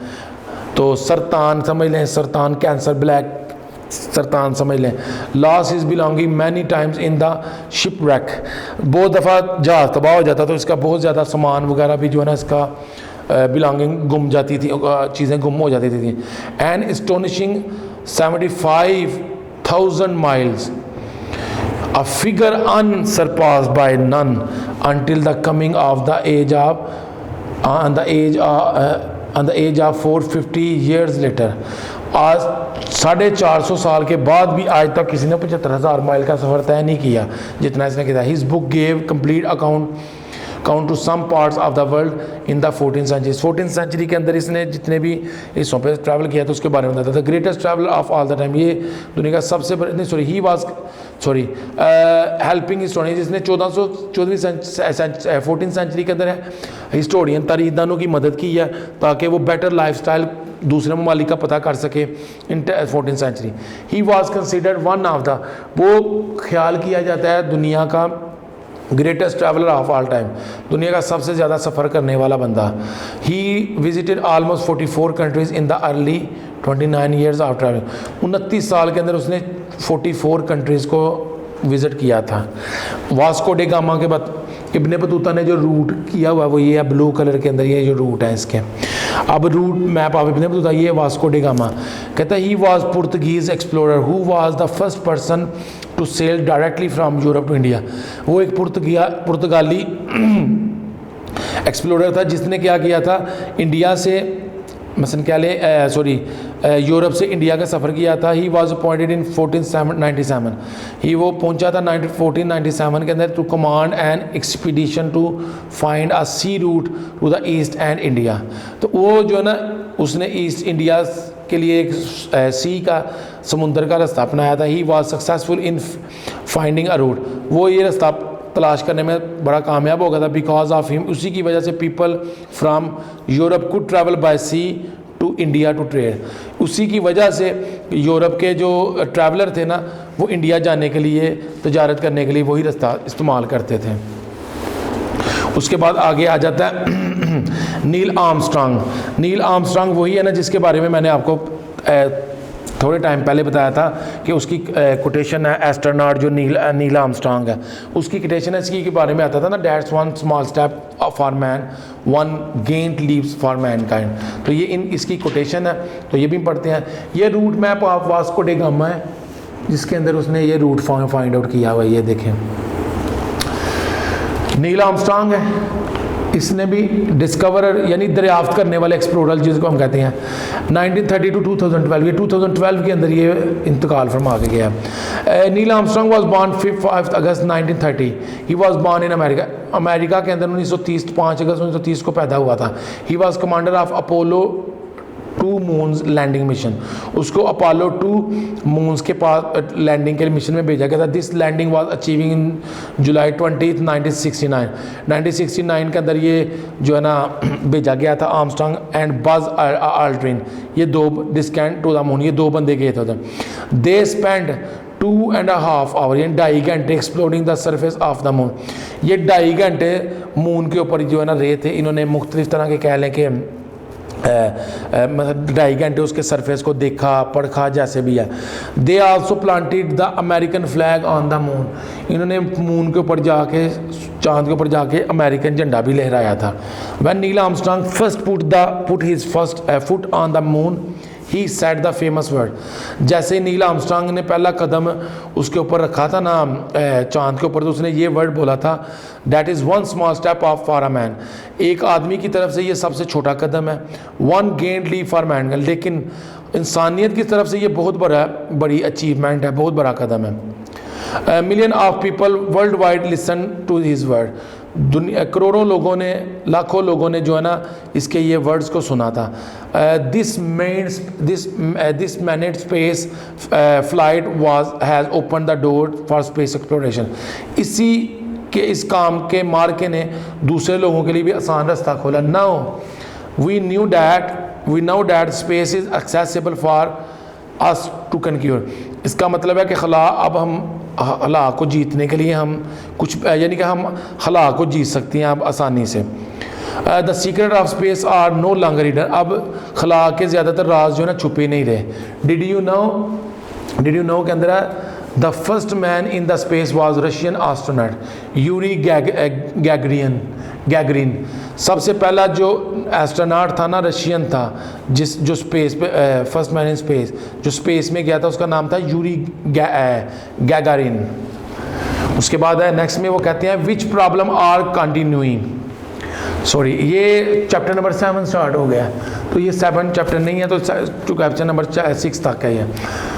तो सरतान समझ लें, सरतान कैंसर, ब्लैक सरतान समझ लें। Loss is belonging many times in the ship rack, बहुत दफ़ा जहाज़ तबाह हो जाता तो इसका बहुत ज़्यादा सामान वगैरह भी जो है ना इसका बिलोंगिंग गुम जाती थी, चीज़ें गुम हो जाती थी। And astonishing 1000 miles, a figure unsurpassed by none until the coming of the age of on the age of 450 years later। आज 450 साल के बाद भी आज तक किसी ने 75,000 माइल का सफ़र तय नहीं किया जितना इसने किया। His book gave complete account to some parts of the world in the 14th century. 14th century के अंदर इसने जितने भी हिस्सों पे ट्रैवल किया तो उसके बारे में बताता था। Greatest traveller of all the time, ये दुनिया का सबसे बड़ा नहीं ही वाज हेल्पिंग हिस्टोरियन, जिसने 14th सेंचुरी के अंदर है हिस्टोरियन तारीखदानों की मदद की है ताकि वो बेटर लाइफस्टाइल दूसरे ममालिक का पता कर सके in 14th century. He was considered one of the, वो ख्याल किया जाता है दुनिया का greatest traveller of all time, दुनिया का सबसे ज़्यादा सफ़र करने वाला बंदा। He visited almost 44 countries in the early 29 years of travelling. 29 साल के अंदर उसने 44 कंट्रीज़ को विज़िट किया था। वास्को डे गामा के बाद इब्ने बतूता ने जो रूट किया हुआ वो ये है ब्लू कलर के अंदर, ये जो रूट है इसके। अब रूट मैप आप इब्ने बतूता, ये वास्को डे गामा कहता है he was Portuguese explorer who was the first person to sail directly from Europe to India. वो एक पुर्तगाली एक्सप्लोरर था जिसने क्या किया था, इंडिया से मसलन क्या ले यूरोप से इंडिया का सफ़र किया था। He was appointed in 1497। ही वो पहुंचा था 1497 के अंदर to command an expedition to find a sea route to the east and India. तो वो जो है ना उसने ईस्ट इंडिया के लिए एक सी का समुंदर का रास्ता अपनाया था। He was successful in finding a route, वो ये रास्ता तलाश करने में बड़ा कामयाब हो गया था। बिकॉज ऑफ हिम, उसी की वजह से people from Europe could travel by sea to India to trade. उसी की वजह से यूरोप के जो ट्रैवलर थे ना वो इंडिया जाने के लिए, तजारत करने के लिए वही रास्ता इस्तेमाल करते थे। उसके बाद आगे आ जाता है नील आर्मस्ट्रांग। नील आर्मस्ट्रांग वही है ना जिसके बारे में मैंने आपको थोड़े टाइम पहले बताया था कि उसकी कोटेशन है एस्ट्रोनॉट जो नील आर्मस्ट्रांग है उसकी कोटेशन है इसकी के बारे में आता था ना, that's one small step for man one giant leaves for mankind. तो ये इसकी कोटेशन है, तो ये भी पढ़ते हैं। ये route map of Vasco da Gama है जिसके अंदर उसने ये रूट फाइंड आउट किया हुआ है। ये देखें नील आर्मस्ट्रांग है, इसने भी डिस्कवरर यानी दरियाफ्त करने वाले एक्सप्लोरर जिसको हम कहते हैं। 1930 टू 2012, ये 2012 के अंदर ये इंतकाल फरमा के गया। Neil Armstrong was born 5 August 1930। He was born in America, America के अंदर 1930 5 अगस्त 1930 को पैदा हुआ था। He was commander of Apollo 2 moons landing mission, उसको अपोलो 2 मून्स के पास लैंडिंग के मिशन में भेजा गया था। This landing was achieving in July 20, 1969। 1969 के अंदर ये जो है ना भेजा गया था आर्मस्ट्रांग एंड बज आल्ड्रिन, ये दो डिस्टेंट टू द मून, ये दो बंदे गए थे उधर। दे स्पेंड 2.5 आवर यानी 2.5 घंटे exploring the surface of the moon. ये 2.5 घंटे मून के ऊपर जो है ना रहे थे, इन्होंने मुख्तलिफ तरह के कह लें कि मतलब 2.5 घंटे उसके सरफेस को देखा पढ़ा जैसे भी है। They also planted the American flag on the moon, इन्होंने मून के ऊपर जाके चांद के ऊपर जाके अमेरिकन झंडा भी लहराया था। When Neil Armstrong first put his first foot on the moon he said the famous word, जैसे नील आर्मस्ट्रांग ने पहला कदम उसके ऊपर रखा था ना चांद के ऊपर, तो उसने ये वर्ड बोला था that is one small step of for a man, एक आदमी की तरफ से ये सबसे छोटा कदम है। One giant leave for man, लेकिन इंसानियत की तरफ से ये बहुत बड़ी अचीवमेंट है, बहुत बड़ा कदम है। Million of people worldwide listen to his word, दुनिया करोड़ों लोगों ने लाखों लोगों ने जो है ना इसके ये वर्ड्स को सुना था। This manned space flight was has open the door for space exploration, इसी के इस काम के मार्के ने दूसरे लोगों के लिए भी आसान रास्ता खोला। Now we know that space is accessible for us to conquer, इसका मतलब है कि खला अब हम खला को जीतने के लिए हम कुछ यानी कि हम खला को जीत सकते हैं अब आसानी से। The secret of space are no longer hidden, अब खला के ज़्यादातर राज जो है ना छुपे नहीं रहे। डिड यू नो के अंदर है the first man in the space was Russian astronaut Yuri Gagarin Gagarin. सबसे पहला जो एस्ट्रोनॉट था ना रशियन था, जो स्पेस पे फर्स्ट मैन इन स्पेस, जो स्पेस में गया था, उसका नाम था यूरी गैगारिन। उसके बाद है नेक्स्ट में वो कहते हैं विच प्रॉब्लम आर कंटिन्यूइंग, सॉरी ये चैप्टर नंबर 7 स्टार्ट हो गया, तो ये 7 चैप्टर नहीं है, तो चैप्टर नंबर 6 तक का ही है।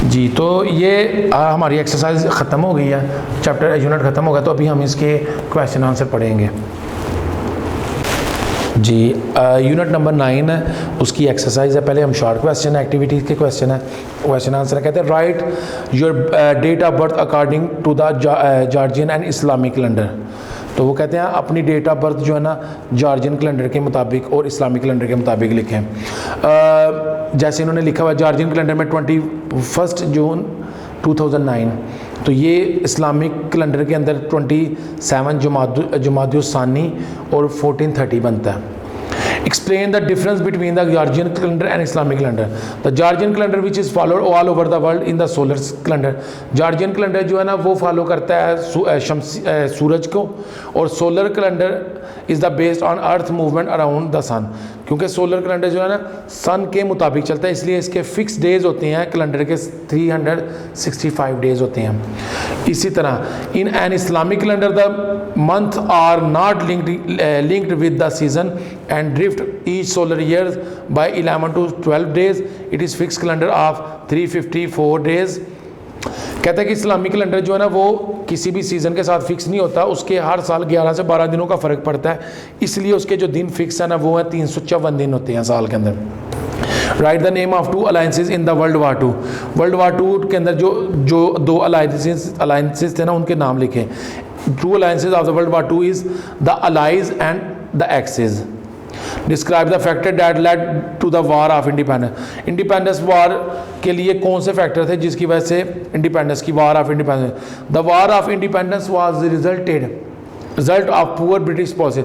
जी, तो ये हमारी एक्सरसाइज ख़त्म हो गई है, चैप्टर यूनिट ख़त्म हो गया, तो अभी हम इसके क्वेश्चन आंसर पढ़ेंगे। जी, यूनिट नंबर 9 है, उसकी एक्सरसाइज है। पहले हम शॉर्ट क्वेश्चन एक्टिविटीज़ के क्वेश्चन है, क्वेश्चन आंसर कहते हैं write your date of birth according to the Georgian and Islamic calendar. तो वो कहते हैं अपनी डेट ऑफ बर्थ जो है ना जॉर्जियन कैलेंडर के मुताबिक और इस्लामिक कैलेंडर के मुताबिक लिखें। जैसे इन्होंने लिखा हुआ जॉर्जियन कैलेंडर में 21 जून 2009, तो ये इस्लामिक कैलेंडर के अंदर 27 जुमादुस्सानी और 1430 बनता है। Explain the difference between the Georgian calendar and Islamic calendar. The Georgian calendar which is followed all over the world in the solar calendar. Georgian calendar जो है ना वो फॉलो करता है सूरज को, और solar calendar is the based on earth movement around the sun. क्योंकि सोलर कैलेंडर जो है ना सन के मुताबिक चलता है, इसलिए इसके फिक्स डेज होते हैं, कैलेंडर के 365 डेज होते हैं। इसी तरह in an Islamic calendar the month are not linked with the season and drift each solar years by 11 to 12 days. It is fixed calendar of 354 days. कहता है कि इस्लामी कैलेंडर जो है ना वो किसी भी सीज़न के साथ फिक्स नहीं होता, उसके हर साल 11 से 12 दिनों का फ़र्क पड़ता है, इसलिए उसके जो दिन फिक्स है ना वो है 354 दिन होते हैं साल के अंदर। Right the name of 2 alliances in the world war 2। World वार 2 के अंदर जो 2 अलायंसेज थे ना उनके नाम लिखे। 2 alliances of the world war 2 is the allies and the axis. Describe the factor that led to the war of independence. Independence war के लिए कौन से फैक्टर थे जिसकी वजह से इंडिपेंडेंस की वार of independence. The war of independence was result of poor British policy.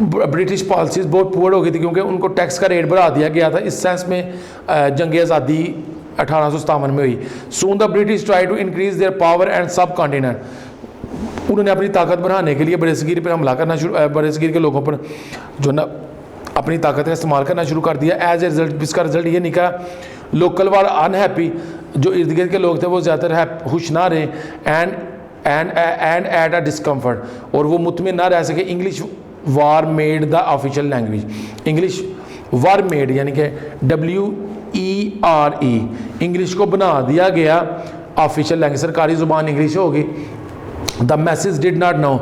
British policies बहुत पुअर हो गई थी क्योंकि उनको टैक्स का रेट बढ़ा दिया गया था। इस सेंस में जंग आज़ादी 1857 में हुई। Soon the British try to increase their power and subcontinent. उन्होंने अपनी ताकत बढ़ाने के लिए बरसगीर पर हमला करना शुरू, बरसगीर के लोगों पर जो ना अपनी ताकत का इस्तेमाल करना शुरू कर दिया। एज ए रिजल्ट इसका रिजल्ट ये निकला लोकल वार अनहैप्पी, जो इर्द गिर्द के लोग थे वो ज़्यादातर खुश ना रहे, एंड एट अ डिस्कम्फर्ट, और वो मुतमिन ना रह सके। English war made the official language. English war made यानी कि WERE, इंग्लिश को बना दिया गया ऑफिशियल लैंग्वेज, सरकारी ज़ुबान इंग्लिश होगी। The message did not know,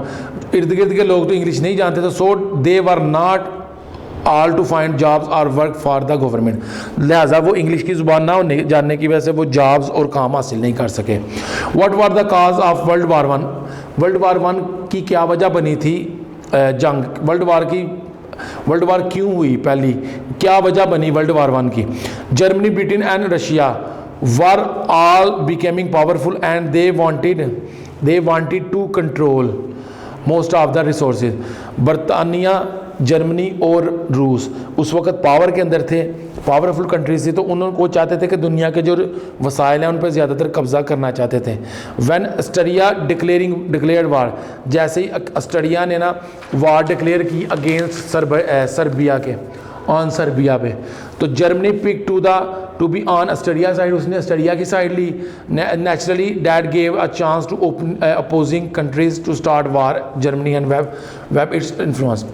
इर्द गिर्द के लोग तो इंग्लिश नहीं जानते थे, so they were not all to find jobs और वर्क फॉर द गवर्नमेंट। लिहाजा वो इंग्लिश की ज़ुबान ना जानने की वजह से वो जॉब्स और काम हासिल नहीं कर सके। What were the cause of world war 1। World war 1 की क्या वजह बनी थी जंग, वर्ल्ड वार क्यों हुई, पहली क्या वजह बनी वर्ल्ड वार 1 की। Germany, Britain and Russia were all becoming powerful and they wanted to control most of the resources. बरतानिया, जर्मनी और रूस उस वक्त पावर के अंदर थे, पावरफुल कंट्रीज थी, तो उनको चाहते थे कि दुनिया के जो वसाइल हैं उन पर ज़्यादातर कब्ज़ा करना चाहते थे। व्हेन ऑस्ट्रिया डिक्लेयर्ड वार, जैसे ही ऑस्ट्रिया ने ना वार डिक्लेयर की अगेंस्ट सर्बिया के, ऑन सर्बिया पे, तो Germany pick to be on Austria side, उसने ऑस्ट्रिया की साइड ली। Naturally that gave a chance to opposing countries to start war Germany and web its influence.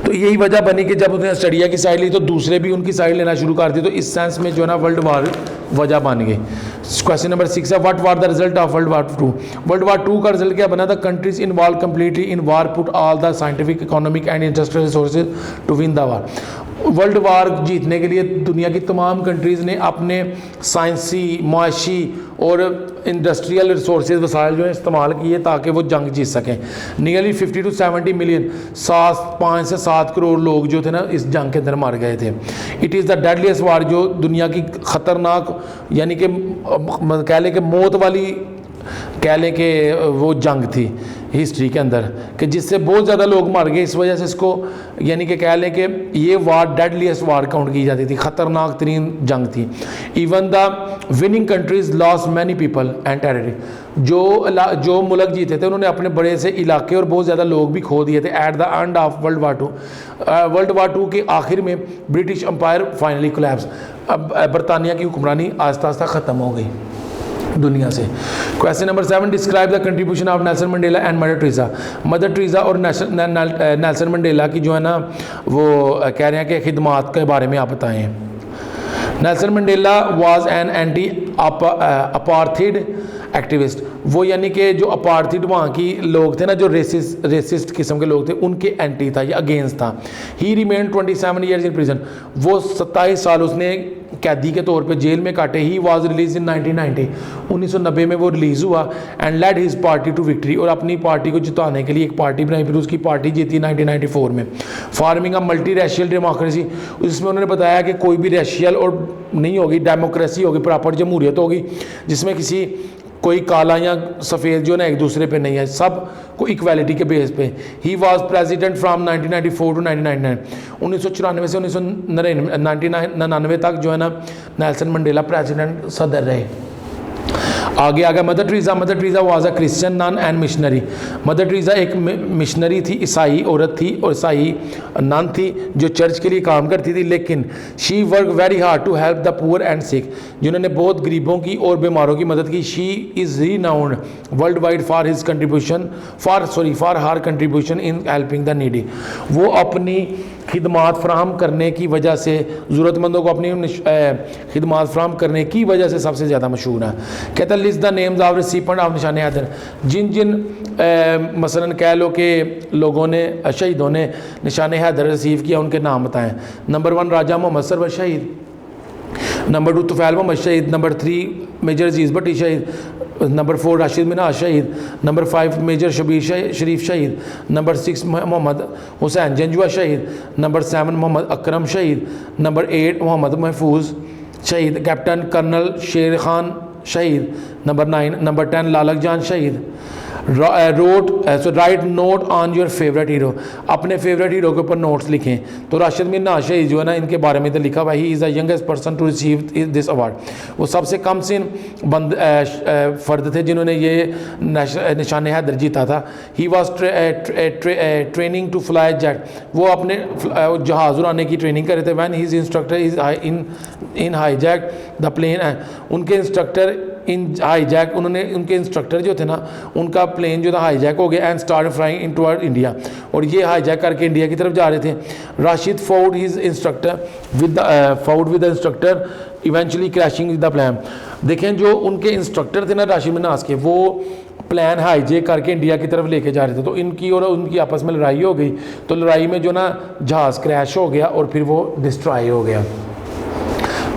तो यही वजह बनी कि जब उसने ऑस्ट्रेलिया की साइड ली तो दूसरे भी उनकी साइड लेना शुरू कर दी, तो इस सेंस में जो है ना वर्ल्ड वार वजह बन गई। क्वेश्चन नंबर 6 है, what were the result of world war 2? World वार 2 का रिजल्ट क्या बना था? Countries involve completely in war put all the scientific, economic and industrial resources to win the war. World war जीतने के लिए दुनिया की तमाम कंट्रीज़ ने अपने साइंसी, मुआशी और इंडस्ट्रियल रिसोर्सेज वसाइल जो है इस्तेमाल किए ताकि वो जंग जीत सकें। नियरली 50 to 70 मिलियन, 5 से 7 करोड़ लोग जो थे ना इस जंग के अंदर मार गए थे। इट इज़ द डेडलीस्ट वार, जो दुनिया की ख़तरनाक, यानी कि कह लें कि मौत वाली, कह लें कि वो जंग थी हिस्ट्री के अंदर, कि जिससे बहुत ज़्यादा लोग मर गए। इस वजह से इसको यानी कि कह लें कि ये वार डेडलीस्ट वार काउंट की जाती थी, ख़तरनाक तरीन जंग थी। Even the winning countries loss many people and territory, जो मुल्क जीते थे उन्होंने अपने बड़े से इलाके और बहुत ज़्यादा लोग भी खो दिए थे। At the end of world war 2, world वार 2 के आखिर में ब्रिटिश एम्पायर फाइनली कोलैप्स। अब बरतानिया की हुक्मरानी आस्ता आस्ता ख़त्म हो गई दुनिया से। Question number 7, describe the contribution of Nelson Mandela and mother Teresa. Mother Teresa और नेल्सन मंडेला की जो है ना वो कह रहे हैं कि खिदमात के बारे में आप बताएं। Nelson Mandela was an anti apartheid activist, वो यानी कि जो अपार्थाइड वहाँ की लोग थे ना, जो रेसिस्ट किस्म के लोग थे, उनके एंटी था, या अगेंस्ट था। He remain 27 years in prison, वो 27 साल उसने कैदी के तौर पे जेल में काटे। ही वाज रिलीज इन 1990, 1990 में वो रिलीज़ हुआ। And led his party to victory, और अपनी पार्टी को जिताने के लिए एक पार्टी बनाई, फिर उसकी पार्टी जीती 1994 में। Farming a multi racial democracy, उसमें उन्होंने बताया कि कोई भी रेशियल और नहीं होगी, डेमोक्रेसी होगी, प्रॉपर जमहूरियत होगी, जिसमें किसी कोई काला या सफ़ेद जो ना एक दूसरे पे नहीं है, सब को इक्वालिटी के बेस पे। He was president from 1994 to 1999, 1994 से 1999 तक जो है ना नेल्सन मंडेला प्रेसिडेंट सदर रहे। आगे आ गया mother Teresa. Mother Teresa was a Christian nun and missionary. Mother Teresa एक मिशनरी थी, ईसाई औरत थी और ईसाई नन थी जो चर्च के लिए काम करती थी, लेकिन she work very hard to help the poor and sick, जिन्होंने बहुत गरीबों की और बीमारों की मदद की। She is renowned world wide for his contribution for her contribution in helping the needy. वो अपनी खिदमात फ्राहम करने की वजह से, ज़रूरतमंदों को अपनी खिदमात फ्राहम करने की वजह से सबसे ज़्यादा मशहूर है। कहता है list the names of recipient of निशान हैदर, जिन जिन मसलन कह लो कि लोगों ने, शहीदों ने निशान हैदर रिसीव किया, उनके नाम बताएं। नंबर 1 राजा मोहम्मद सरवर शहीद, नंबर 2 तुफैल मोहम्मद शहीद, नंबर 3 मेजर अजीज़ भट्टी शहीद, नंबर 4 राशिद मिनाज शहीद, नंबर 5 मेजर शबीर शरीफ शहीद, नंबर 6 मोहम्मद हुसैन जंजुआ शहीद, नंबर 7 मोहम्मद अकरम शहीद, नंबर 8 मोहम्मद महफूज शहीद, कैप्टन कर्नल शेर खान शहीद, नंबर 9 नंबर 10 लालक जान शहीद। Right note on your favourite hero, अपने फेवरेट हीरो के ऊपर नोट्स लिखें। तो राशिद मिनाज शहीद जो है ना, इनके बारे में तो लिखा हुआ, he is the youngest person to receive this award. वो सबसे कम से फ़र्द थे जिन्होंने ये निशान हैदर जीता था। He was training to fly jet, वो अपने जहाज़ उड़ाने की ट्रेनिंग कर रहे थे। When his instructor is in hijack the plane, उनके इंस्ट्रक्टर इन हाई जैक, उन्होंने उनके इंस्ट्रक्टर जो थे ना, उनका प्लेन जो था हाई जैक हो गया and start flying in toward India, और ये हाई जैक करके इंडिया की तरफ जा रहे थे। Rashid fought his instructor with the instructor eventually crashing with the plane. देखें जो उनके इंस्ट्रक्टर थे ना राशिद मिनाज के, वो प्लान हाईजेक करके इंडिया की तरफ लेके जा रहे थे, तो इनकी और उनकी आपस में लड़ाई हो गई। तो लड़ाई में जो ना जहाज़ क्रैश हो गया और फिर वो डिस्ट्रॉय हो गया।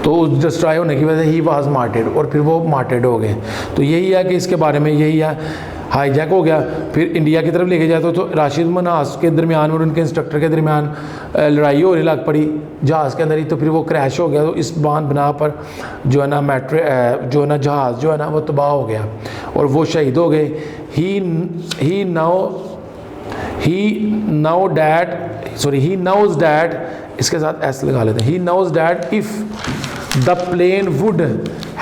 तो उस डिस्ट्रॉय होने की वजह से ही वाज मार्टेड, और फिर वो मार्टेड हो गए। तो यही है कि इसके बारे में यही है, हाईजैक हो गया, फिर इंडिया की तरफ लेके जाते तो राशिद मनास के दरमियान और उनके इंस्ट्रक्टर के दरमियान लड़ाई होने लग पड़ी जहाज़ के अंदर ही, तो फिर वो क्रैश हो गया। तो इस बना पर जो है ना जो है ना जहाज़ जो है ना वो तबाह हो गया और वो शहीद हो गए। ही नाउ he knows that, इसके साथ एस लगा लेते हैं, he knows that if the plane would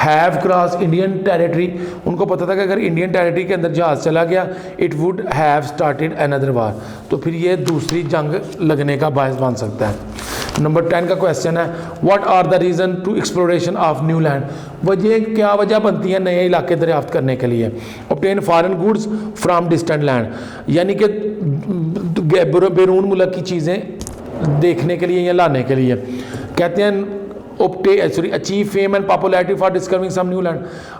have crossed Indian territory, उनको पता था कि अगर इंडियन टेरिटरी के अंदर जहाज चला गया, it would have started another war, तो फिर ये दूसरी जंग लगने का बायस बन सकता है। नंबर 10 का क्वेश्चन है, what are the reason to exploration of new land, क्या वजह बनती है नए इलाके दरियाफ्त करने के लिए। Obtain foreign goods from distant land, यानी कि बैरून मुल्क की चीज़ें देखने के लिए या लाने के लिए। कहते हैं achieve fame and popularity for discovering some new land,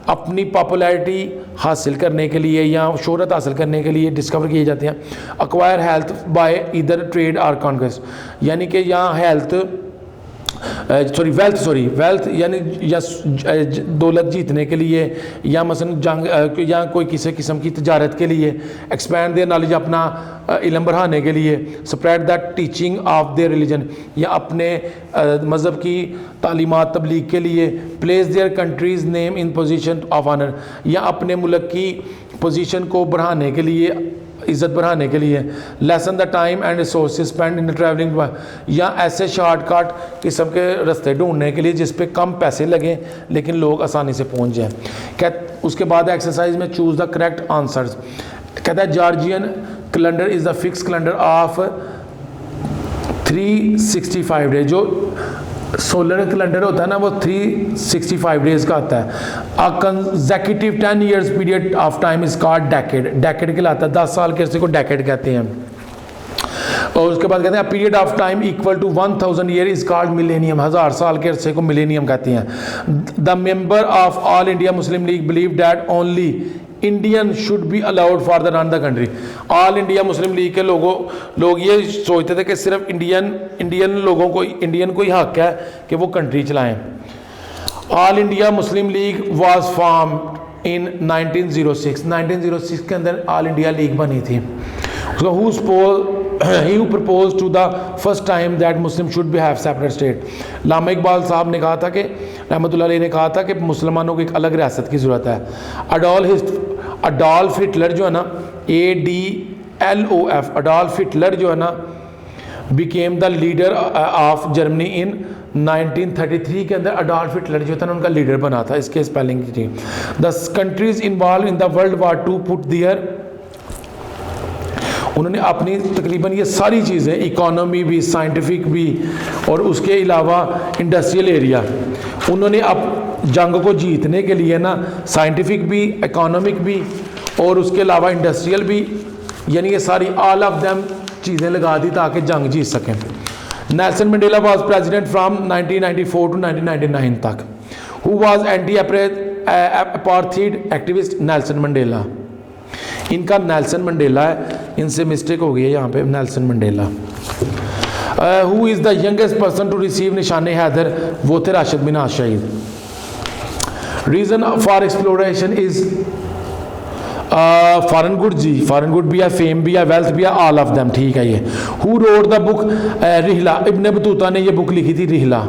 अपनी पॉपुलैरिटी हासिल करने के लिए या शोहरत हासिल करने के लिए डिस्कवर किए जाते हैं। अक्वायर हेल्थ बाय इधर ट्रेड और कॉन्क्वेस्ट, यानी कि यहाँ वेल्थ यानी या दौलत जीतने के लिए या मसलन जंग या कोई किसी किस्म की तजारत के लिए। एक्सपैंड देयर नॉलेज, अपना इल्म बढ़ाने के लिए। Spread the teaching of their religion, या अपने मज़हब की तालीमात तबलीग के लिए। Place their countries name in position of honour, या अपने मुल्क की पोजीशन को बढ़ाने के लिए, इज़्ज़त बढ़ाने के लिए। Lesson the time and resources spend in travelling, या ऐसे शॉर्टकट किस्म के रास्ते ढूंढने के लिए जिस पे कम पैसे लगें लेकिन लोग आसानी से पहुंच जाएं। उसके बाद एक्सरसाइज में चूज़ द करेक्ट आंसर्स। कहता है Georgian calendar is the fix calendar of 365 days, जो सोलर कैलेंडर होता है ना वो 365 डेज का आता है। A consecutive 10 years period of time is called decade, decade कहलाता है, 10 साल के अरसे को डेकेड कहते हैं। और उसके बाद कहते हैं period of time equal to 1000 year is called millennium, 1000 साल के अरसे को मिलेनियम कहते हैं। The member of all India Muslim League believe that only Indian should be allowed for the run the country. All India Muslim League के लोग ये सोचते थे कि सिर्फ इंडियन को ही हक है कि वो कंट्री चलाएं। All India Muslim league was formed in 1906 के अंदर ऑल इंडिया लीग बनी थी। he who proposed to the first time that Muslim should be have separate state, Lama Iqbal साहब ने कहा था कि रहमतुल्लाह अलैह ने कहा था कि मुसलमानों को एक अलग रियासत की ज़रूरत है। अडोल्फ हिटलर जो है ना, ADLOF, अडोल्फ हिटलर जो है ना, became the leader of Germany in 1933 के अंदर अडोल्फ हिटलर जो था ना उनका लीडर बना था। इसके स्पेलिंग की थी। The countries involve in the world war two put their, उन्होंने अपनी तकरीबन ये सारी चीज़ें, इकोनॉमी भी, साइंटिफिक भी और उसके अलावा इंडस्ट्रियल एरिया, उन्होंने अब जंग को जीतने के लिए ना साइंटिफिक भी, इकोनॉमिक भी और उसके अलावा इंडस्ट्रियल भी, यानी ये सारी ऑल ऑफ देम चीज़ें लगा दी ताकि जंग जीत सकें। Nelson Mandela was president from 1994 to 1999 तक। Who was anti apartheid activist? Nelson Mandela. इनका नेल्सन मंडेला है, इनसे मिस्टेक हो गई है यहाँ पे, Nelson Mandela. Who is the youngest person to receive Nishane Haider? वो थे Rashid Bin Shahid. Reason for exploration is foreign good जी, फॉरेन गुड भी है, फेम भी है, वेल्थ भी है, ऑल ऑफ देम, ठीक है ये। Who wrote the book Rihla? Ibn Battuta ने ये बुक लिखी थी, Rihla.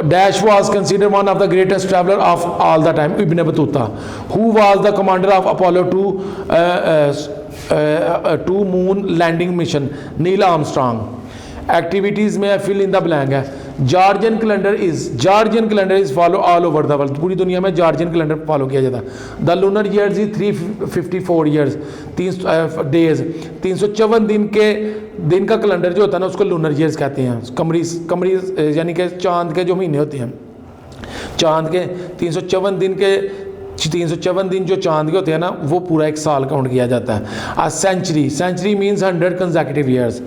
Dash was considered one of the greatest traveller of all the time, Ibn Battuta. Who was the commander of Apollo 2 moon landing mission? Neil Armstrong. Activities में fill in the blank है। Georgian calendar is follow all over the world, पूरी दुनिया में Georgian calendar follow किया जाता है। The lunar years is 354 years, 3 days, 354 दिन का कैलेंडर जो होता है ना उसको लूनर ईयर्स कहते हैं। कमरी यानी कि चांद के जो महीने होते हैं, चांद के 354 दिन जो चांद के होते हैं ना वो पूरा एक साल काउंट किया जाता है। A century means 100 consecutive years.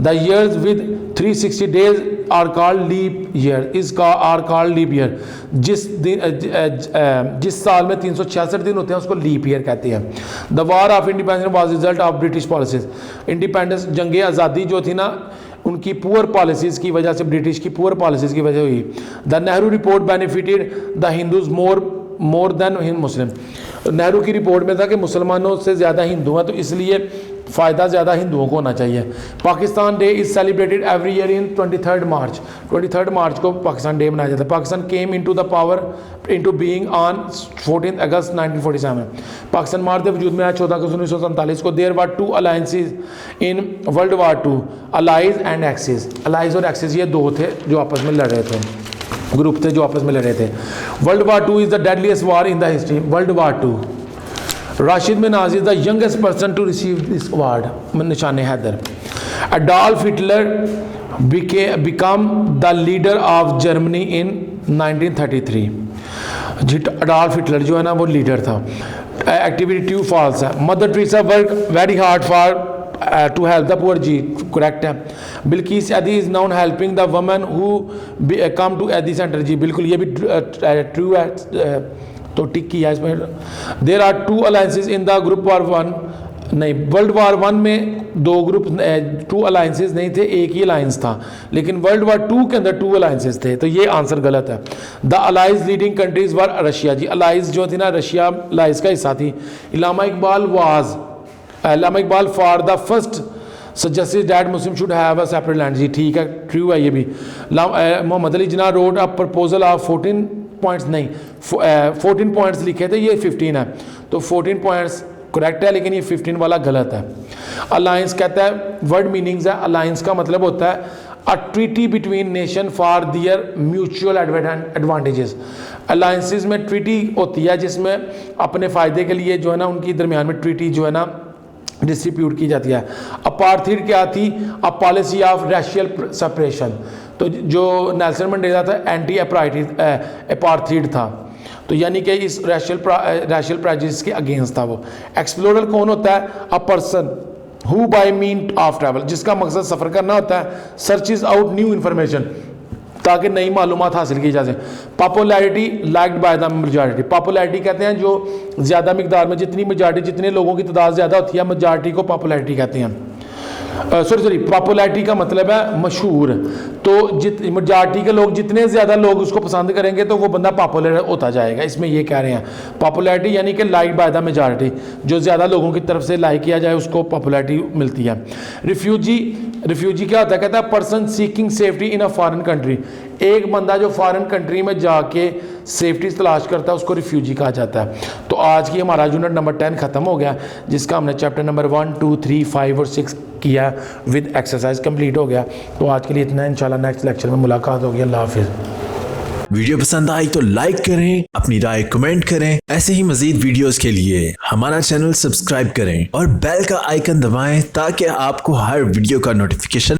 The years with 360 days are called leap year, are called leap year. जिस साल में 366 दिन होते हैं उसको लीप ईयर कहते हैं। The war of independence was result of British policies. Independence जंग आज़ादी जो थी ना उनकी पुअर पॉलिसीज़ की वजह से, ब्रिटिश की पुअर पॉलिसीज़ की वजह हुई। The Nehru report benefited the Hindus more than Muslim. Nehru की रिपोर्ट में था कि मुसलमानों से ज़्यादा हिंदू हैं, तो इसलिए फ़ायदा ज़्यादा हिंदुओं को होना चाहिए। Pakistan day is celebrated every year in 23 March. 23 March को पाकिस्तान डे मनाया जाता है। Pakistan came into the power into being on 14 August 1947। Pakistan March वजूद में आया 14 अगस्त 1947 को। There were 2 alliances in world war 2, allies and axis. Allies और एक्सिस ये 2 थे जो आपस में लड़ रहे थे, ग्रुप थे जो आपस में लड़ रहे थे। World war 2 is the deadliest war in the history. World war 2। Rashid Minhas is the youngest person to receive this award. Nishan Haider. Adolf Hitler become the leader of Germany in 1933। Adolf Hitler जो है ना वो लीडर था। एक्टिविटी 2 फॉल्स है। Mother Teresa work very hard for to help the poor, जी correct है। Bilquis Edhi is known helping the women who come to Edhi centre, जी बिल्कुल ये भी ट्रू है, तो टिक किया इसमें। There are 2 alliances in the group war 1, नहीं वर्ल्ड वार 1 में 2 ग्रुप 2 अलायंसेज नहीं थे, एक ही अलायंस था, लेकिन वर्ल्ड वार 2 के अंदर 2 अलायंसेज थे, तो ये आंसर गलत है। The allies leading countries were Russia, जी अलाइज जो थी ना रशिया अलाइज का हिस्सा थी। Allama Iqbal for the first suggested that Muslim should have a separate land, जी ठीक है ट्रू है ये भी। Mohammad Ali Jinnah wrote a proposal of 14 points, नहीं 14 पॉइंट्स लिखे थे, ये 15 है, तो 14 पॉइंट्स करेक्ट है, लेकिन ये 15 वाला गलत है। अलायंस कहता है, वर्ड मीनिंग्स है, अलायंस का मतलब होता है a treaty between nation for their mutual advantages. Alliances में ट्रीटी होती है जिसमें अपने फ़ायदे के लिए जो है ना उनकी दरमियान में ट्रीटी जो है ना डिस्ट्रीब्यूट की जाती है। अपार्थीड क्या थी? A policy of racial separation. तो जो नेल्सन मंडेला था एंटी अपार्थीड था, तो यानी कि इस रेशियल प्रेजुडिस के अगेंस्ट था वो। एक्सप्लोरर कौन होता है? A person who by mean of travel, जिसका मकसद सफ़र करना होता है, सर्चेज आउट न्यू इन्फॉर्मेशन ताकि नई मालूमात हासिल की जा सके। Popularity liked by the majority. Popularity कहते हैं जो ज़्यादा मिकदार में जितनी मेजॉरिटी, जितने लोगों की तादाद ज़्यादा होती है, मेजॉरिटी को पॉपुलैरिटी कहते हैं। सॉरी पॉपुलैरिटी का मतलब है मशहूर, तो मेजॉरिटी के लोग जितने ज़्यादा लोग उसको पसंद करेंगे तो वो बंदा पॉपुलर होता जाएगा, इसमें ये कह रहे हैं। पॉपुलैरिटी यानी कि लाइक बाय द मेजॉरिटी, जो ज़्यादा लोगों की तरफ से लाइक किया जाए उसको पॉपुलैरिटी मिलती है। रिफ्यूजी क्या होता है? कहता है person seeking safety in a foreign country. एक बंदा जो फॉरेन कंट्री में जाके सेफ्टी तलाश करता है उसको रिफ्यूजी कहा जाता है। तो आज की हमारा यूनिट नंबर 10 ख़त्म हो गया, जिसका हमने चैप्टर नंबर 1, 2, 3, 5 और 6 किया विद एक्सरसाइज कंप्लीट हो गया। तो आज के लिए इतना, इंशाल्लाह नेक्स्ट लेक्चर में मुलाकात होगी। अल्लाह हाफिज़। वीडियो पसंद आई तो लाइक करें, अपनी राय कमेंट करें। ऐसे ही मजीद वीडियोस के लिए हमारा चैनल सब्सक्राइब करें और बेल का आइकन दबाएं ताकि आपको हर वीडियो का नोटिफिकेशन